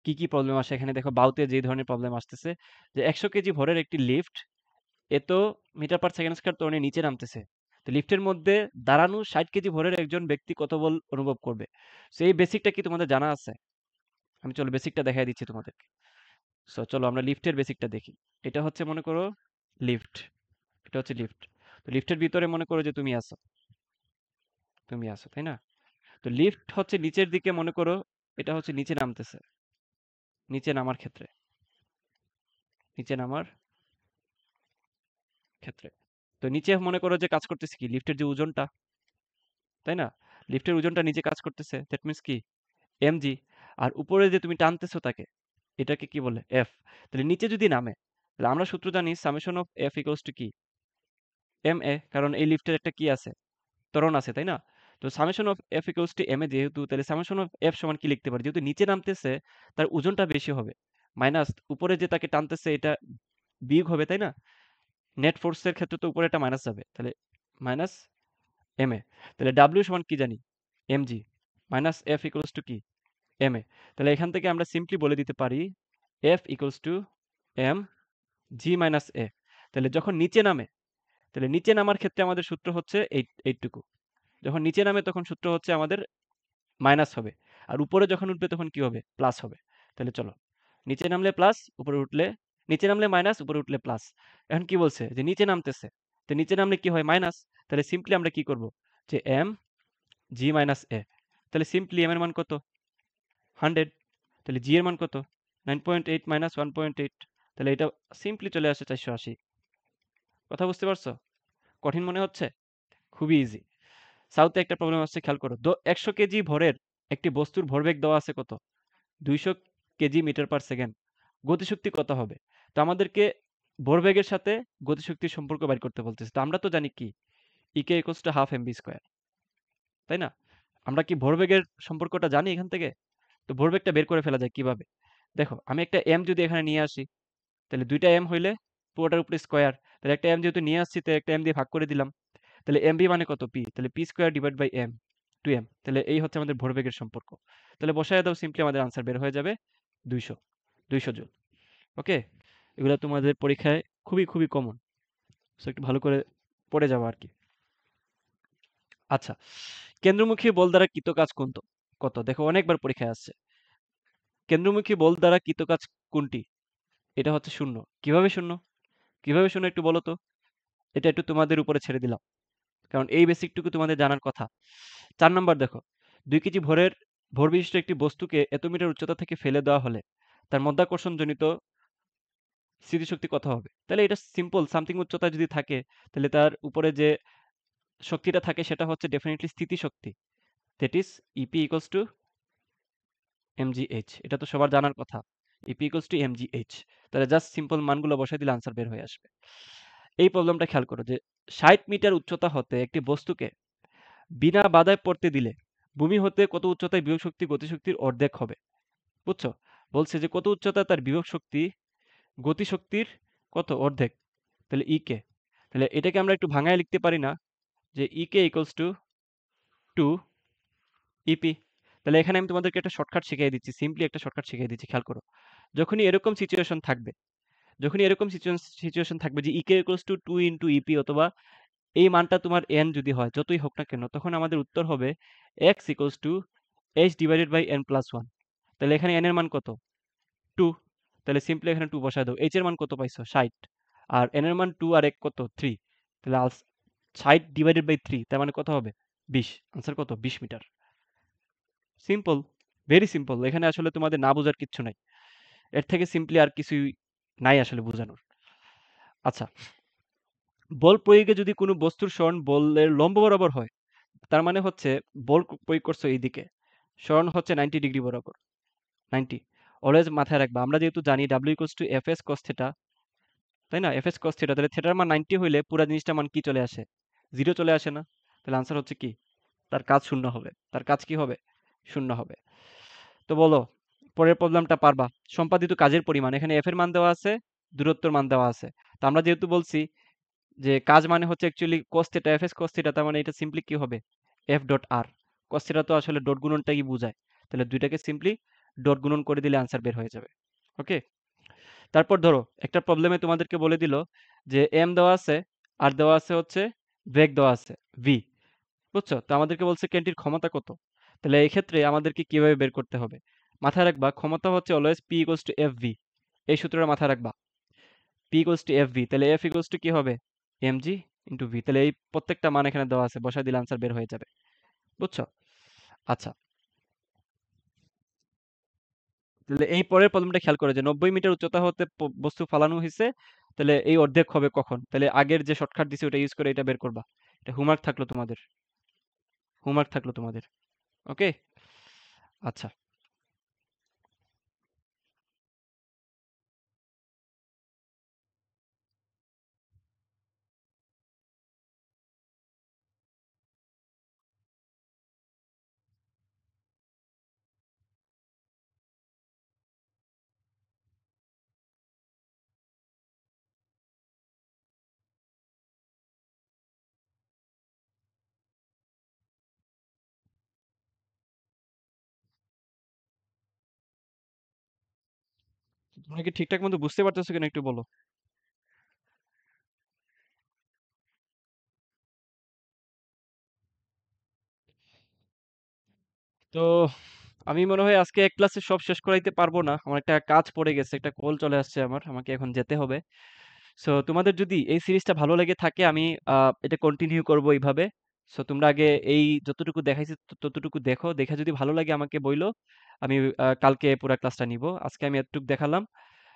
কি কি প্রবলেম আসে এখানে দেখো। বাউতে যে ধরনের প্রবলেম আসতেছে, যে 100 কেজি ভরের একটি লিফট এত মিটার পার সেকেন্ড স্কয়ার ত্বরণে নিচে নামতেছে। তো লিফটের মধ্যে দাঁড়ানো 60 কেজি ভরের একজন ব্যক্তি কত বল অনুভব করবে? সো এই বেসিকটা কি তোমাদের জানা আছে? আমি চলো বেসিকটা দেখাই দিচ্ছি তোমাদেরকে। সো চলো আমরা লিফটের বেসিকটা দেখি। এটা হচ্ছে মনে করো লিফট, এটা হচ্ছে লিফট। তো লিফটের ভিতরে মনে করো যে তুমি আছো, তাই না? তো লিফট হচ্ছে নিচের দিকে, মনে করো এটা হচ্ছে নিচে নামতেছে, নিচে নামার ক্ষেত্রে, নিচে নামার ক্ষেত্রে। তো নিচে মনে করো যে কাজ করতেছে কি লিফটের যে ওজনটা, তাই না? লিফটের ওজনটা নিচে কাজ করতেছে, দ্যাট মিন্স কি এমজি। আর উপরে যে তুমি টানতেছো তাকে, এটাকে কি বলে এফ। তাহলে নিচে যদি নামে, তাহলে আমরা সূত্র জানি summation of F equals to কি এম এ, কারণ এই লিফটের একটা কি আছে, ত্বরণ আছে, তাই না? তো summation of F equals to M A যেহেতু, তাহলে সামেশন অফ এফ সমান কি লিখতে পারি, যেহেতু নিচে নামতেছে তার ওজনটা বেশি হবে, মাইনাস উপরে যে তাকে টানতেছে এটা বিয়োগ হবে, তাই না? নেট ফোর্সের ক্ষেত্রে তো উপরে একটা মাইনাস যাবে, তাহলে মাইনাস এম এ। তাহলে ডাব্লিউ সমান কি জানি M G, minus F equals to কি এম এ। তাহলে এখান থেকে আমরা সিম্পলি বলে দিতে পারি F equals to M G minus A. তাহলে যখন নিচে নামে, তাহলে নিচে নামার ক্ষেত্রে আমাদের সূত্র হচ্ছে এইটুকু, যখন নিচে নামে তখন সূত্র হচ্ছে আমাদের মাইনাস হবে, আর উপরে যখন উঠবে তখন কি হবে, প্লাস হবে। তাহলে চলো, নিচে নামলে প্লাস, উপরে উঠলে, নিচে নামলে মাইনাস, উপরে উঠলে প্লাস। এখন কি বলছে যে নিচে নামতেছে, তো নিচে নামলে কি হয়, মাইনাস। তাহলে সিম্পলি আমরা কি করব, যে এম জি মাইনাস এ। তাহলে সিম্পলি এম এর মান কত, 100। তাহলে জি এর মান কত, 9.8 মাইনাস 1.8। তাহলে এটা সিম্পলি চলে আসে 480। কথা বুঝতে পারছো? কঠিন মনে হচ্ছে? খুবই ইজি। সাউথে একটা প্রবলেম আছে, খেয়াল করো। 100 কেজি ভরের একটি বস্তুর ভরবেগ দেওয়া আছে কত, 200 কেজি মিটার পার সেকেন্ড। গতিশক্তি কত হবে? তো আমাদেরকে ভরবেগের সাথে গতিশক্তির সম্পর্ক বের করতে বলতেছে। তো আমরা তো জানি কি E K equals to half M V square, তাই না? আমরা কি ভরবেগের সম্পর্কটা জানি এখান থেকে? তো ভরবেগটা বের করে ফেলা যায় কিভাবে? দেখো, আমি একটা এম যদি এখানে নিয়ে আসি, তাহলে দুইটা এম হইলে পুরোটার উপরে স্কয়ার। তাহলে একটা এম যেহেতু নিয়ে আসছি, তো একটা এম দিয়ে ভাগ করে দিলাম। তাহলে এমভি মানে কত, পি। তাহলে p square divide by m, 2m। তাহলে এই হচ্ছে আমাদের ভরবেগের সম্পর্ক। তাহলে বসায় দাও, সিম্পলি আমাদের আনসার বের হয়ে যাবে 200, 200 জুল। ওকে, এগুলো তোমাদের পরীক্ষায় খুবই খুবই কমন, সো একটু ভালো করে পড়ে যাবো আর কি। আচ্ছা, কেন্দ্রমুখী বল দ্বারা কৃত কাজ কত, দেখো অনেকবার পরীক্ষায় আসছে। কেন্দ্রমুখী বল দ্বারা কৃত কাজ কোনটি? এটা হচ্ছে শূন্য। কিভাবে শূন্য, কিভাবে শূন্য একটু বলো তো। এটা একটু তোমাদের উপরে ছেড়ে দিলাম, কারণ এই বেসিকটুকু তোমাদের জানার কথা। 4 নাম্বার দেখো, 2 কেজি ভর বিশিষ্ট একটি বস্তুকে এত মিটার উচ্চতা থেকে ফেলে দেওয়া হলে তার মধ্যাকর্ষণজনিত স্থিতিশক্তি কত হবে? তাহলে এটা সিম্পল, সামথিং উচ্চতা যদি থাকে, তাহলে তার উপরে যে শক্তিটা থাকে সেটা হচ্ছে ডেফিনেটলি স্থিতিশক্তি, that is E P equals to M G H. এটা তো সবার জানার কথা, ইপি ইকুয়ালস টু এমজিএইচ। তাহলে জাস্ট সিম্পল মানগুলো বসাই দিলে আনসার বের হয়ে আসবে। এই প্রবলেমটা খেয়াল করো যে 60 মিটার উচ্চতা হতে একটি বস্তুকে বিনা বাধায় পড়তে দিলে ভূমি হতে কত উচ্চতায় বিভব শক্তি গতিশক্তির অর্ধেক হবে? বুঝছো? বলছে যে কত উচ্চতা তার বিভব শক্তি গতিশক্তির কত অর্ধেক। তাহলে ই কে, তাহলে এটাকে আমরা একটু ভাঙায় লিখতে পারি না, যে ই কে ইকুয়ালস টু 2 ইপি। তাহলে এখানে আমি তোমাদেরকে একটা শর্টকাট শিখিয়ে দিচ্ছি, সিম্পলি একটা শর্টকাট শিখিয়ে দিচ্ছি, খেয়াল করো। যখনই এরকম সিচুয়েশন থাকবে, যখনই এরকম সিচুয়েশন থাকবে যে ই কে ইকুয়ালস টু 2 ইন্টু ইপি, অথবা এই মানটা তোমার এন যদি হয়, যতই হোক না কেন, তখন আমাদের উত্তর হবে x equals to h divided by n plus 1। তাহলে এখানে এন এর মান কত, 2। তাহলে সিম্পলি এখানে 2 বসায় দাও। এইচ এর মান কত পাইছো, 60। আর এন এর মান 2 আর 1 কত, 3। তাহলে 60 ডিভাইডেড বাই 3, তার মানে কত হবে, 20। আনসার কত, 20 মিটার। Simple, very simple. এখানে আসলে তোমাদের না বোঝার কিচ্ছু নাই, এর থেকে সিম্পলি আর কিছুই নাই আসলে বোঝানোর। আচ্ছা, বল প্রয়োগে যদি কোনো বস্তুর সরণ বলের লম্ব বরাবর হয়, তার মানে হচ্ছে বল প্রয়োগ করছো এইদিকে, সরণ হচ্ছে 90 ডিগ্রি বরাবর, 90। অলওয়েজ মাথায় রাখবা, আমরা যেহেতু জানি W equals to F S cos theta, তাই না? এফ এস কস থিটা, তাহলে থিটার মান 90 হইলে পুরো জিনিসটার মান কি চলে আসে, জিরো চলে আসে না? তাহলে আনসার হচ্ছে কি, তার কাজ শূন্য হবে। তার কাজ কি হবে, শূন্য হবে। তো বলো, পরের প্রবলেমটা পারবা? সম্পাদিত কাজের পরিমাণ, এখানে এফ এর মান দেওয়া আছে, দূরত্বের মান দেওয়া আছে। তো আমরা যেহেতু বলছি যে কাজ মানে হচ্ছে actually cos theta, F S cos theta, তার মানে এটা সিম্পলি কি হবে, এফ ডট আর। cos থিটা তো আসলে ডট গুণনটাই বোঝায়, তাহলে দুইটাকে সিম্পলি ডট গুণন করে দিলে আনসার বের হয়ে যাবে। ওকে, তারপর ধরো একটা প্রবলেমে তোমাদেরকে বলে দিল যে এম দেওয়া আছে, আর দেওয়া আছে হচ্ছে বেগ দেওয়া আছে ভি। বুঝছো? তো আমাদেরকে বলছে ক্যান্টির ক্ষমতা কত। তাহলে এই ক্ষেত্রে আমাদেরকে কিভাবে বের করতে হবে, মাথায় রাখবা ক্ষমতা হচ্ছে always P equals to F V. এই সূত্রটা মাথায় রাখবা, P equals to F V. তাহলে এফ ইকুয়ালস টু কি হবে, এম জি ইন্টু ভি। তাহলে এই প্রত্যেকটা মান এখানে দেওয়া আছে, বসায় দিলে আনসার বের হয়ে যাবে। বুঝছো? আচ্ছা, তাহলে এই পরের প্রবলেমটা খেয়াল করে যে 90 মিটার উচ্চতা হতে বস্তু ফালানো হয়েছে তাহলে এই অর্ধেক হবে কখন? তাহলে আগের যে শর্টকাট দিছি ওটা ইউজ করে এটা বের করবা। এটা হোমওয়ার্ক থাকলো তোমাদের। হোমওয়ার্ক থাকলো তোমাদের। ওকে? আচ্ছা। তোমরা কি ঠিকঠাক মতো বুঝতে পারতেছো কিনা একটু বলো। তো আমি মনে হয় আজকে এক ক্লাসে সব শেষ করাইতে পারবো না। আমার একটা কাজ পড়ে গেছে, একটা কল চলে আসছে আমার, আমাকে এখন যেতে হবে। সো তোমাদের যদি এই সিরিজটা ভালো লেগে থাকে আমি এটা কন্টিনিউ করব এইভাবে। সো তোমরা আগে এই যতটুকু দেখাইছি ততটুকু দেখো, দেখে যদি ভালো লাগে আমাকে বইলো। আমি কালকে পুরো ক্লাসটা নিব। আজকে আমি এতটুকু দেখালাম।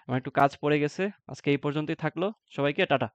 আমার একটু কাজ পড়ে গেছে। আজকে এই পর্যন্তই থাকলো। সবাইকে টাটা।